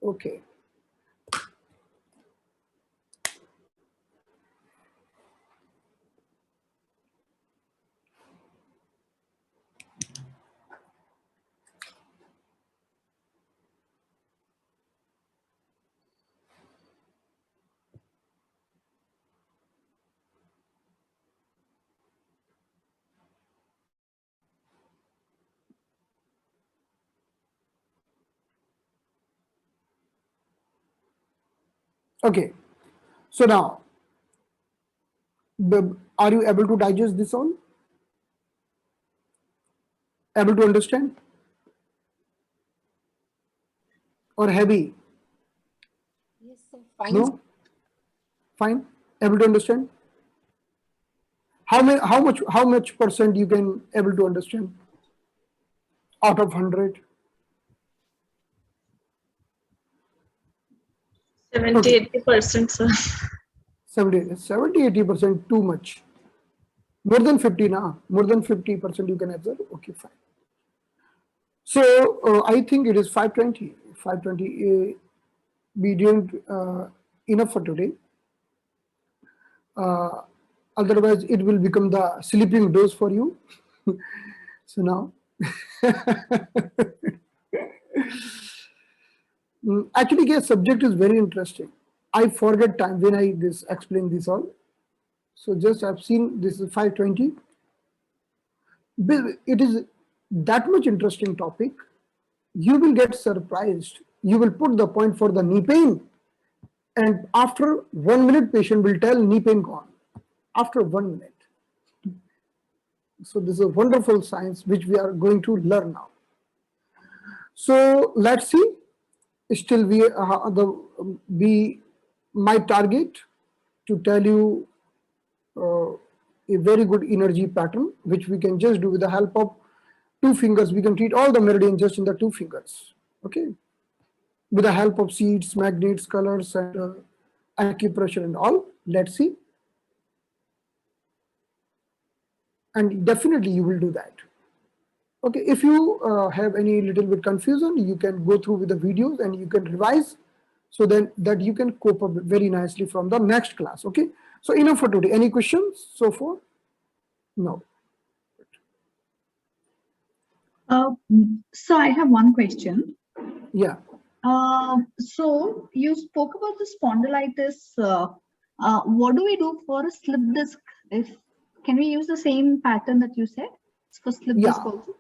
Okay. Okay. So now, are you able to digest this all? Able to understand? Or heavy? Yes, sir. Fine. No? Fine? Able to understand? How much percent you can able to understand out of 100? 70-80%, sir. 70-80% too much. More than 50 now. More than 50% you can observe. Okay, fine. So I think it is 5:20. 5:20. We didn't enough for today. Otherwise, it will become the sleeping dose for you. So now, actually, the subject is very interesting. I forget time when I explain this all. So just I've seen this is 5:20. It is that much interesting topic. You will get surprised. You will put the point for the knee pain, and after 1 minute, patient will tell knee pain gone. After 1 minute. So this is a wonderful science which we are going to learn now. So let's see. Still, my target to tell you a very good energy pattern, which we can just do with the help of 2 fingers. We can treat all the meridians just in the 2 fingers. Okay, with the help of seeds, magnets, colors, and acupressure and all. Let's see. And definitely you will do that. Okay, if you have any little bit confusion, you can go through with the videos and you can revise, so then that you can cope up very nicely from the next class. Okay, so enough for today. Any questions so far? No. So I have one question. Yeah. So you spoke about the spondylitis. What do we do for a slip disc? Can we use the same pattern that you said for slip disc Yeah. also?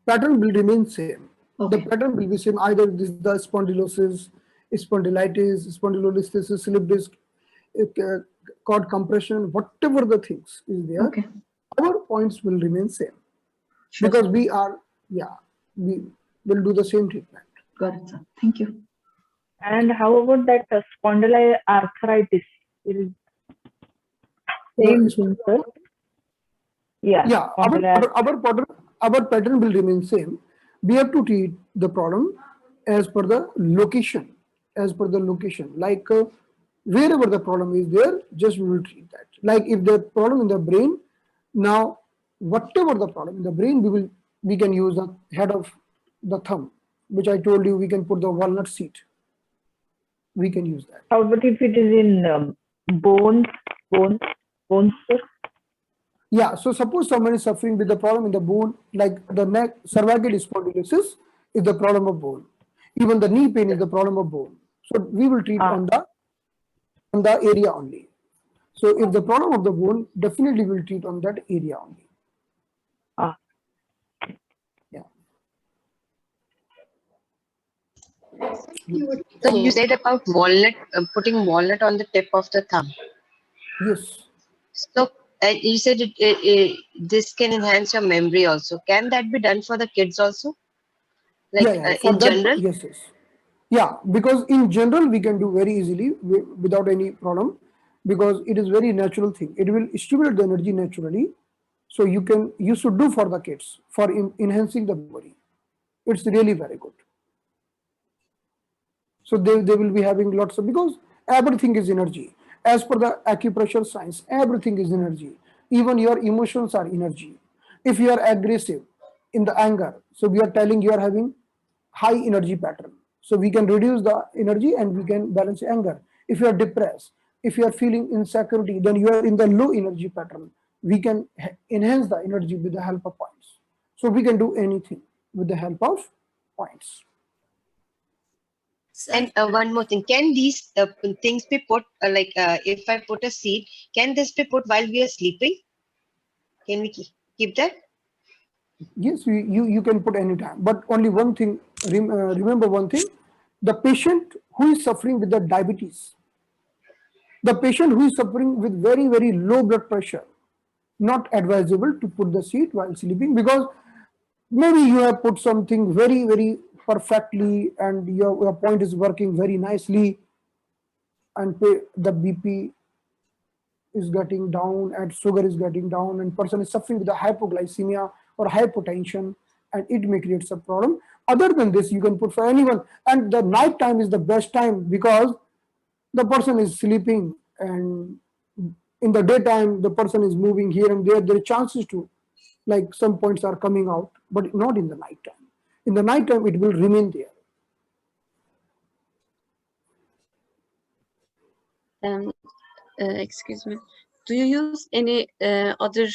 Pattern will remain same. The Okay. pattern will be same. Either this is the spondylosis, spondylitis, spondylolisthesis, slip disc, uh, cord compression, whatever the things is there, Okay. our points will remain same, Sure, because sir. we are, yeah, we will do the same treatment. Got it, sir. Thank you. And how about that spondyloarthritis? It is same The thing, sir. Yeah, Yeah, our pattern will remain same. We have to treat the problem as per the location, like wherever the problem is there, just we will treat that. Like if the problem in the brain, now whatever the problem in the brain, we can use the head of the thumb, which I told you, we can put the walnut seed, we can use that. How about if it is in bones, sir? Yeah, so suppose someone is suffering with the problem in the bone, like the neck, cervical spondylosis is the problem of bone. Even the knee pain is the problem of bone. So we will treat on the area only. So if the problem of the bone, definitely we'll treat on that area only. Ah. Yeah. So you said about walnut, putting walnut on the tip of the thumb. Yes. So you said this can enhance your memory also. Can that be done for the kids also? Like Yeah. For in that, general? yes. Yeah, because in general we can do very easily without any problem, because it is very natural thing. It will stimulate the energy naturally. So you should do for the kids for enhancing the memory. It's really very good. So they will be having lots of, because everything is energy. As per the acupressure science, everything is energy. Even your emotions are energy. If you are aggressive in the anger, so we are telling you are having high energy pattern. So we can reduce the energy and we can balance anger. If you are depressed, if you are feeling insecurity, then you are in the low energy pattern. We can enhance the energy with the help of points. So we can do anything with the help of points. And one more thing, can these things be put if I put a seed, can this be put while we are sleeping? Can we keep that? Yes, you can put any time, but only one thing, remember one thing, the patient who is suffering with the diabetes, the patient who is suffering with very, very low blood pressure, not advisable to put the seed while sleeping, because maybe you have put something very, very perfectly and your point is working very nicely, and the BP is getting down and sugar is getting down and person is suffering with a hypoglycemia or hypotension, and it may create some problem. Other than this, you can put for anyone, and the night time is the best time, because the person is sleeping, and in the daytime the person is moving here and there are chances to, like, some points are coming out, but not in the night time. In the night time it will remain there. Excuse me. Do you use any other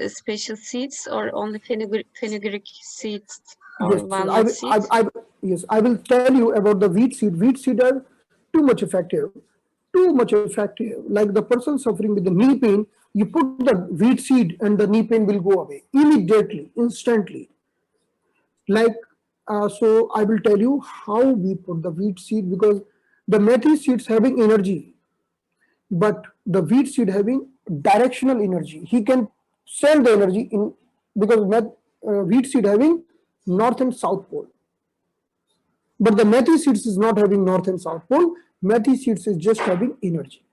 special seeds or only fenugreek seeds or Yes, walnut seeds? yes, I will tell you about the wheat seed. Wheat seed are too much effective, too much effective. Like the person suffering with the knee pain, you put the wheat seed and the knee pain will go away immediately, instantly. Like, so I will tell you how we put the wheat seed, because the methi seeds having energy, but the wheat seed having directional energy. He can send the energy in, because wheat seed having north and south pole. But the methi seeds is not having north and south pole. Methi seeds is just having energy.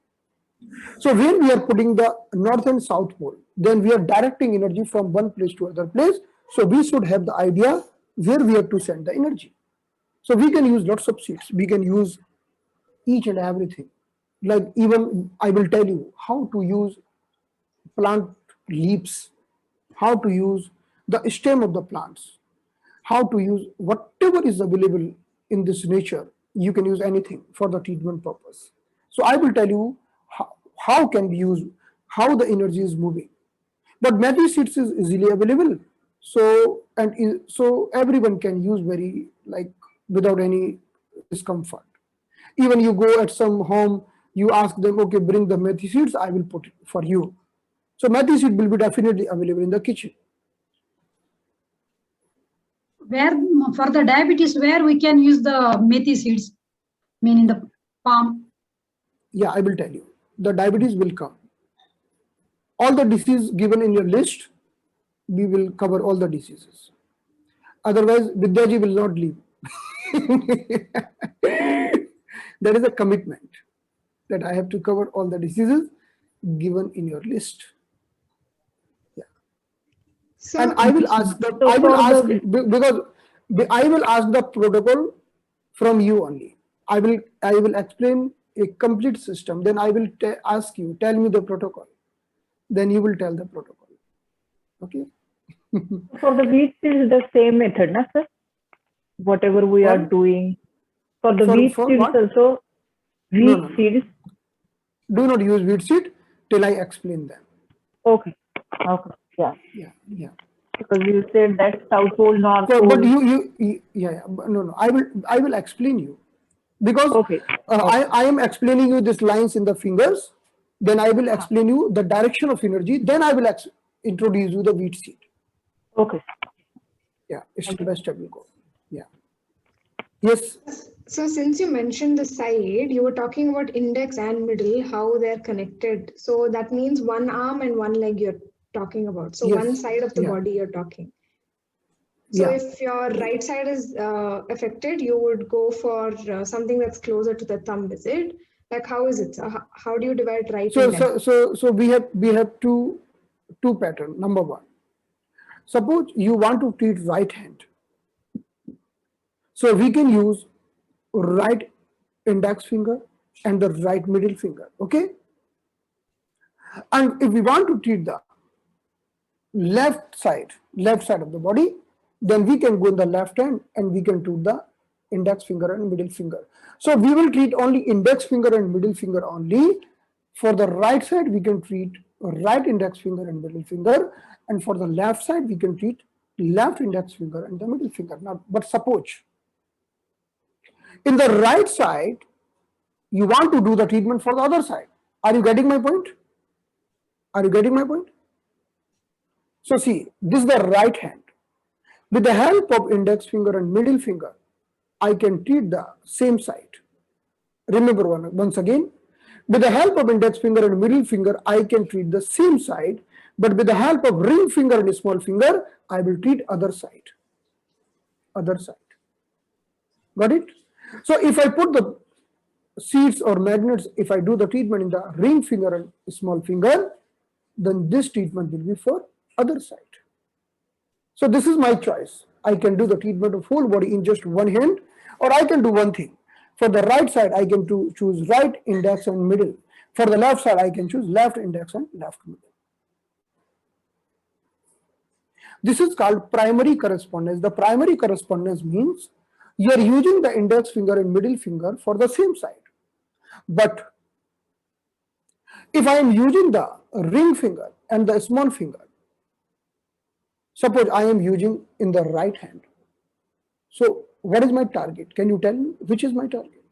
So when we are putting the north and south pole, then we are directing energy from one place to other place. So we should have the idea where we have to send the energy. So we can use lots of seeds. We can use each and everything. Like, even I will tell you how to use plant leaves, how to use the stem of the plants. how to use whatever is available in this nature. You can use anything for the treatment purpose. So I will tell you how can we use, how the energy is moving. But Matthew seeds is easily available. So so everyone can use very like without any discomfort. Even you go at some home, you ask them, okay, bring the methi seeds, I will put it for you. So methi seed will be definitely available in the kitchen. Where for the diabetes, where we can use the methi seeds, meaning the palm. Yeah, I will tell you. The diabetes will come. All the diseases given in your list, we will cover all the diseases. Otherwise, Vidyaji will not leave. That is a commitment that I have to cover all the diseases given in your list. Yeah. So, And I will ask the, I will ask because I will ask the protocol from you only. I will explain a complete system. Then I will ask you, tell me the protocol. Then you will tell the protocol. Okay. For the wheat seeds, the same method, na sir? Whatever we are doing. For the wheat seeds what? also, wheat seeds. Do not use wheat seed till I explain them. Okay. Okay. Yeah. Yeah. Yeah. Because you said that south pole, north So, pole. but yeah. No. I will explain you because Okay. I am explaining you these lines in the fingers. Then I will explain you the direction of energy. Then I will introduce you the wheat seed. Okay. Yeah. Step by step will go. Yeah. Yes. so since you mentioned the side, you were talking about index and middle, how they're connected. So that means one arm and one leg you're talking about. So Yes. one side of the Yeah. body you're talking. So Yeah. if your right side is affected, you would go for something that's closer to the thumb, is it? Like how is it? How do you divide right and left? So we have two pattern. Number one, suppose you want to treat right hand, so we can use right index finger and the right middle finger. Okay, and if we want to treat the left side of the body, then we can go in the left hand and we can treat the index finger and middle finger. So we will treat only index finger and middle finger only. For the right side, we can treat right index finger and middle finger, and for the left side, we can treat left index finger and the middle finger. Now, but suppose in the right side, you want to do the treatment for the other side. Are you getting my point? Are you getting my point? So see, this is the right hand. With the help of index finger and middle finger, I can treat the same side. Remember once again, with the help of index finger and middle finger, I can treat the same side, but with the help of ring finger and small finger, I will treat other side. Other side. Got it? So if I put the seeds or magnets, if I do the treatment in the ring finger and small finger, then this treatment will be for other side. So this is my choice. I can do the treatment of whole body in just one hand, or I can do one thing. For the right side, I can choose right index and middle. For the left side, I can choose left index and left middle. This is called primary correspondence. The primary correspondence means you are using the index finger and middle finger for the same side. But if I am using the ring finger and the small finger, suppose I am using in the right hand. So what is my target? Can you tell me which is my target?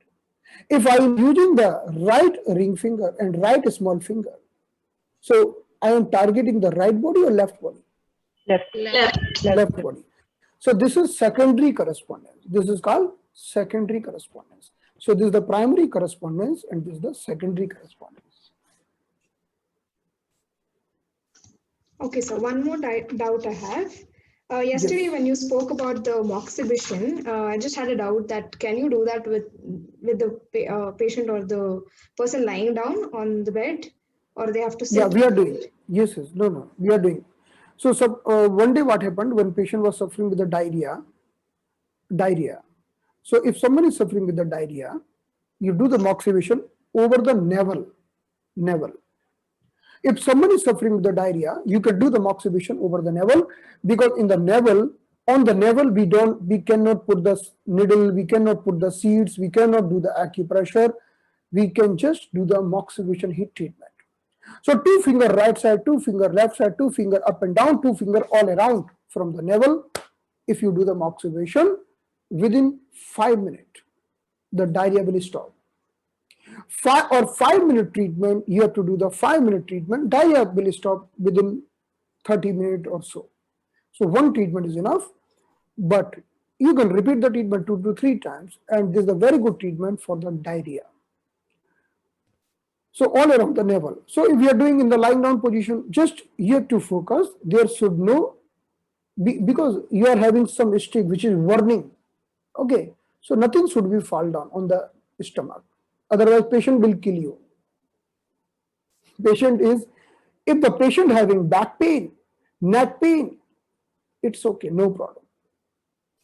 If I am using the right ring finger and right small finger, so I am targeting the right body or left body? Left body. So this is secondary correspondence. This is called secondary correspondence. So this is the primary correspondence and this is the secondary correspondence. Okay, so one more doubt I have. Yesterday, when you spoke about the moxibustion, I just had a doubt that can you do that with the patient or the person lying down on the bed, or they have to sit? Yeah, we are doing. Yes, no, we are doing. So one day what happened when patient was suffering with the diarrhea. So if someone is suffering with the diarrhea, you do the moxibustion over the navel. If someone is suffering with the diarrhea, you can do the moxibustion over the navel, because in the navel On the navel, we cannot put the needle, we cannot put the seeds, we cannot do the acupressure. We can just do the moxibustion heat treatment. So 2 finger right side, 2 finger left side, 2 finger up and down, 2 finger all around from the navel. If you do the moxibustion, within 5 minutes, the diarrhea will stop. 5-minute treatment, you have to do the 5-minute treatment, diarrhea will stop within 30 minutes or so. So one treatment is enough, but you can repeat the treatment 2 to 3 times, and this is a very good treatment for the diarrhea. So all around the navel. So if you are doing in the lying down position, just you have to focus. There should no be, because you are having some stick which is burning. Okay, so nothing should be fall down on the stomach. Otherwise, patient will kill you. If the patient having back pain, neck pain, it's okay, no problem.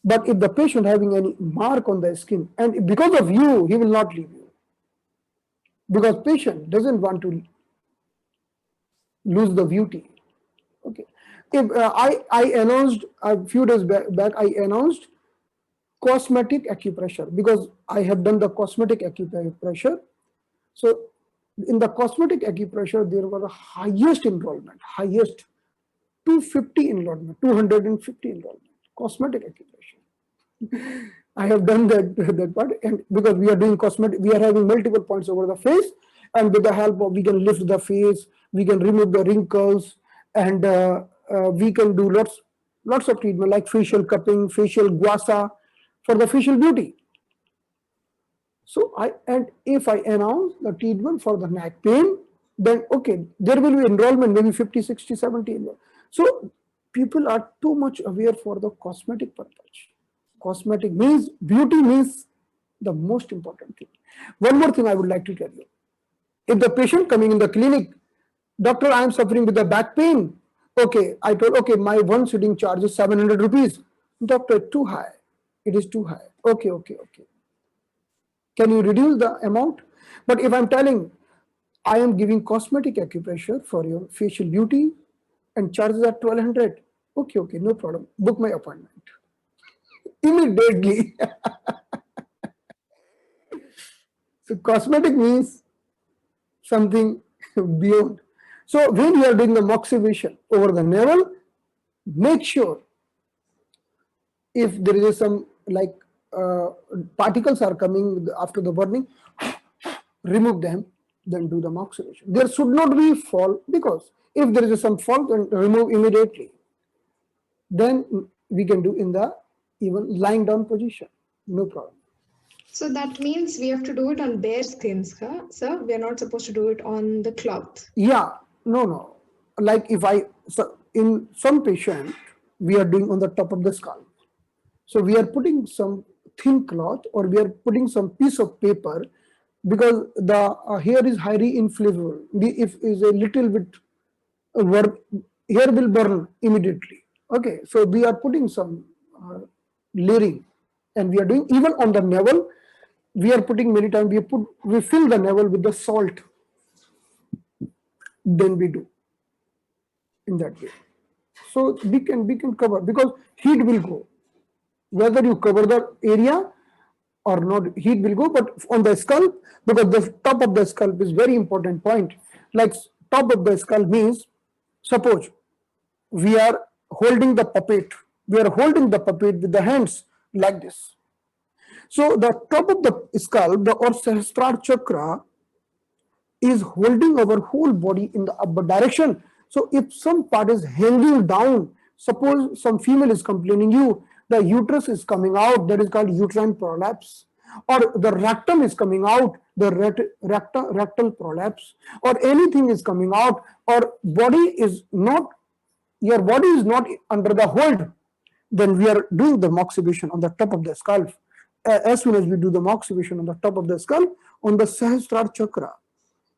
But if the patient having any mark on the skin, and because of you, he will not leave you. Because patient doesn't want to lose the beauty. Okay. If I announced a few days back, I announced cosmetic acupressure because I have done the cosmetic acupressure. So in the cosmetic acupressure, there was a highest enrollment, highest 250 enrollment, 250 enrollment, cosmetic acupressure. I have done that part, and because we are doing cosmetic, we are having multiple points over the face, and with the help of, we can lift the face, we can remove the wrinkles, and we can do lots of treatment like facial cupping, facial guasa for the facial beauty. So if I announce the treatment for the neck pain, then okay, there will be enrollment, maybe 50, 60, 70. So people are too much aware for the cosmetic purpose. Cosmetic means, beauty means the most important thing. One more thing I would like to tell you. If the patient coming in the clinic, doctor, I am suffering with the back pain. Okay, I told, okay, my one sitting charge is 700 rupees. Doctor, too high. It is too high. Okay. Can you reduce the amount? But if I'm telling, I am giving cosmetic acupressure for your facial beauty and charges are 1200. Okay, no problem. Book my appointment. Immediately. So cosmetic means something beyond. So when you are doing the moxibustion over the navel, make sure if there is some like particles are coming after the burning, remove them, then do the moxibustion. There should not be fall, because if there is some fall, then remove immediately. Then we can do in the even lying down position, no problem. So that means we have to do it on bare skins, huh? Sir, we are not supposed to do it on the cloth. Yeah, no. Like in some patient, we are doing on the top of the skull. So we are putting some thin cloth, or we are putting some piece of paper, because the hair is highly inflammable. If is a little bit hair will burn immediately. Okay, so we are putting some layering, and we are doing even on the navel. We are putting many times. We fill the navel with the salt. Then we do in that way. So we can cover, because heat will go. Whether you cover the area or not, heat will go. But on the skull, because the top of the skull is very important point. Like top of the skull means, suppose we are holding the puppet. We are holding the puppet with the hands like this. So the top of the skull, or Sahasrara chakra, is holding our whole body in the upward direction. So if some part is hanging down, suppose some female is complaining you, the uterus is coming out, that is called uterine prolapse, or the rectum is coming out, the rectal prolapse, or anything is coming out, or your body is not under the hold, then we are doing the moxibustion on the top of the skull. As soon as we do the moxibustion on the top of the skull, on the Sahasrara chakra,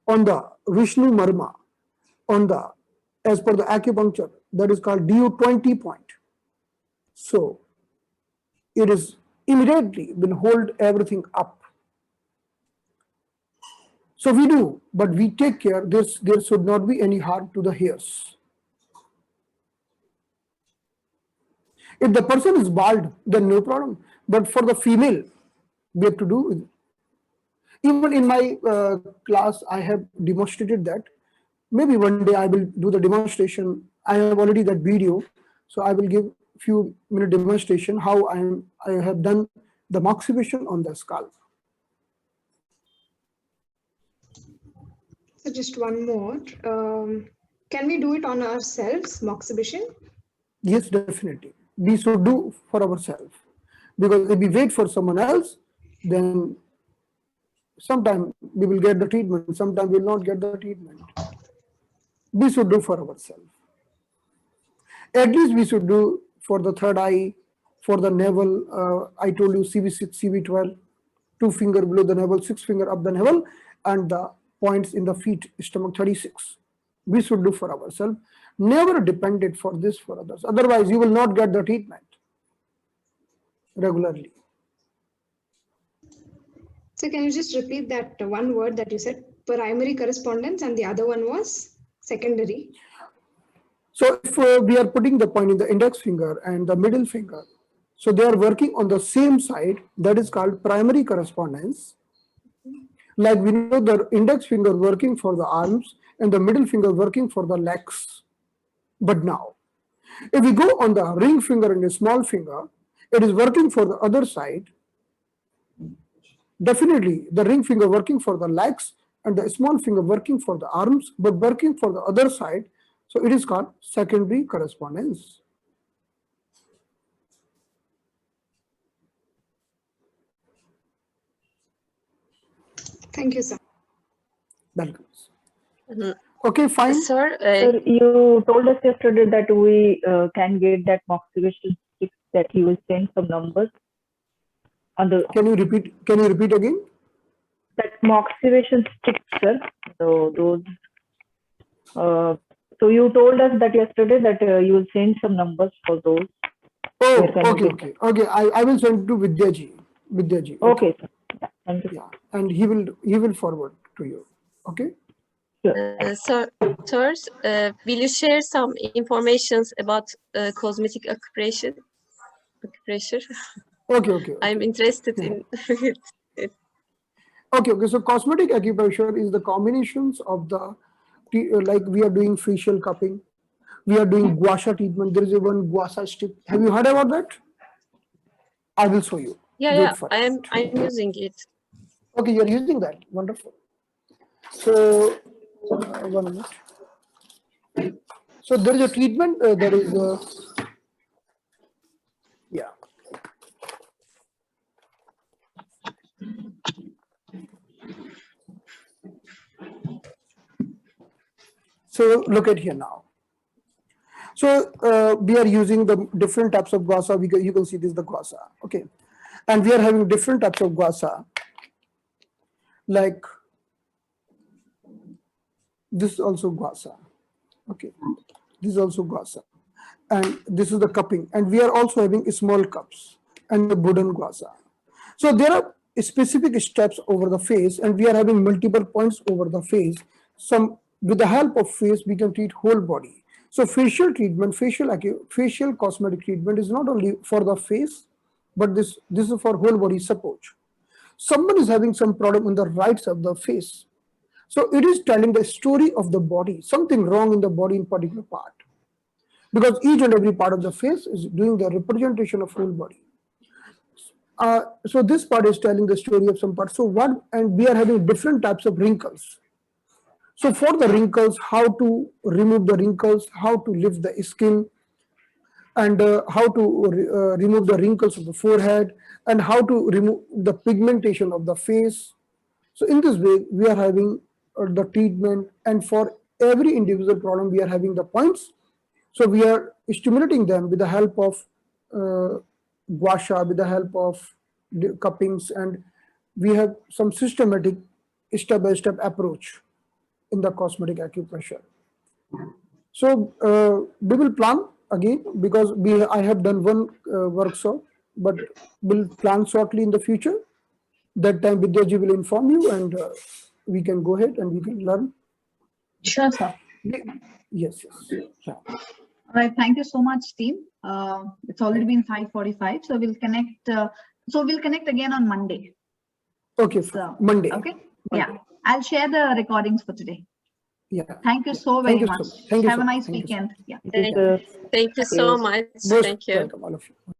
on the Vishnu Marma, as per the acupuncture, that is called DU20 point. So it is immediately will hold everything up. So we do, but we take care, there should not be any harm to the hairs. If the person is bald, then no problem. But for the female, we have to do. Even in my class, I have demonstrated that. Maybe one day I will do the demonstration. I have already that video, so I will give few minute demonstration how I have done the moxibustion on the scalp. So just one more. Can we do it on ourselves, moxibustion? Yes, definitely. We should do for ourselves, because if we wait for someone else, then sometime we will get the treatment, sometime we will not get the treatment. We should do for ourselves. At least we should do for the third eye, for the navel. I told you CV6, CV12, 2 finger below the navel, 6 finger up the navel, and the points in the feet, stomach 36. We should do for ourselves. Never dependent for this for others. Otherwise, you will not get the treatment regularly. So can you just repeat that one word that you said, primary correspondence, and the other one was secondary? So if we are putting the point in the index finger and the middle finger, so they are working on the same side, that is called primary correspondence. Like we know the index finger working for the arms and the middle finger working for the legs. But now, if we go on the ring finger and the small finger, it is working for the other side. Definitely the ring finger working for the legs and the small finger working for the arms, but working for the other side. So it is called secondary correspondence. Thank you, sir. Welcome. Mhm. Okay, fine. Sir, Sir, you told us yesterday that we can get that moxibustion stick, that he will send some numbers on the Can you repeat? Can you repeat again? that moxibustion stick, sir. So those. So you told us that yesterday that you will send some numbers for those. Oh, Where can we okay, get okay, okay. I will send to Vidyaji. Vidyaji. Okay, sir. Yeah, thank you. Yeah, and he will forward to you. Okay. Sir, will you share some informations about cosmetic acupressure? Okay, okay. I'm interested in it. Okay. So cosmetic acupressure is the combinations of the, like we are doing facial cupping, we are doing gua sha treatment. There is a one gua sha stick. Have you heard about that? I will show you. Yeah, Wait for it. I'm using it. Okay, you're using that. Wonderful. So, 1 minute. So there is a treatment. There is a, yeah. So look at here now. So we are using the different types of gua sha. You can see this is the gua sha. Okay, and we are having different types of gua sha. Like this is also gua sha. Okay, this is also gua sha, and this is the cupping, and we are also having small cups and the wooden gua sha. So there are specific steps over the face, and we are having multiple points over the face. Some with the help of face, we can treat whole body. So facial treatment, facial cosmetic treatment is not only for the face, but this is for whole body support. Someone is having some problem in the right side of the face. So it is telling the story of the body, something wrong in the body in particular part. Because each and every part of the face is doing the representation of whole body. So this part is telling the story of some part. So and we are having different types of wrinkles. So for the wrinkles, how to remove the wrinkles, how to lift the skin, and how to remove the wrinkles of the forehead, and how to remove the pigmentation of the face. So in this way, we are having the treatment, and for every individual problem, we are having the points. So we are stimulating them with the help of gua sha, with the help of the cuppings, and we have some systematic step-by-step approach in the cosmetic acupressure. So we will plan again, because I have done one workshop, but we'll plan shortly in the future. That time Vidyaji will inform you, and we can go ahead and we can learn. Sure, sir. Yes. Yeah. All right, thank you so much, team. It's already been 5:45, so we'll connect. We'll connect again on Monday. Okay, So, Monday. Okay. Yeah, I'll share the recordings for today. Yeah. Thank you so very Thank you so much. much. Thank you Have so a much. nice Thank you so weekend. Yeah. Thank you, sir. Thank you so much. Most Thank you. welcome, all of you.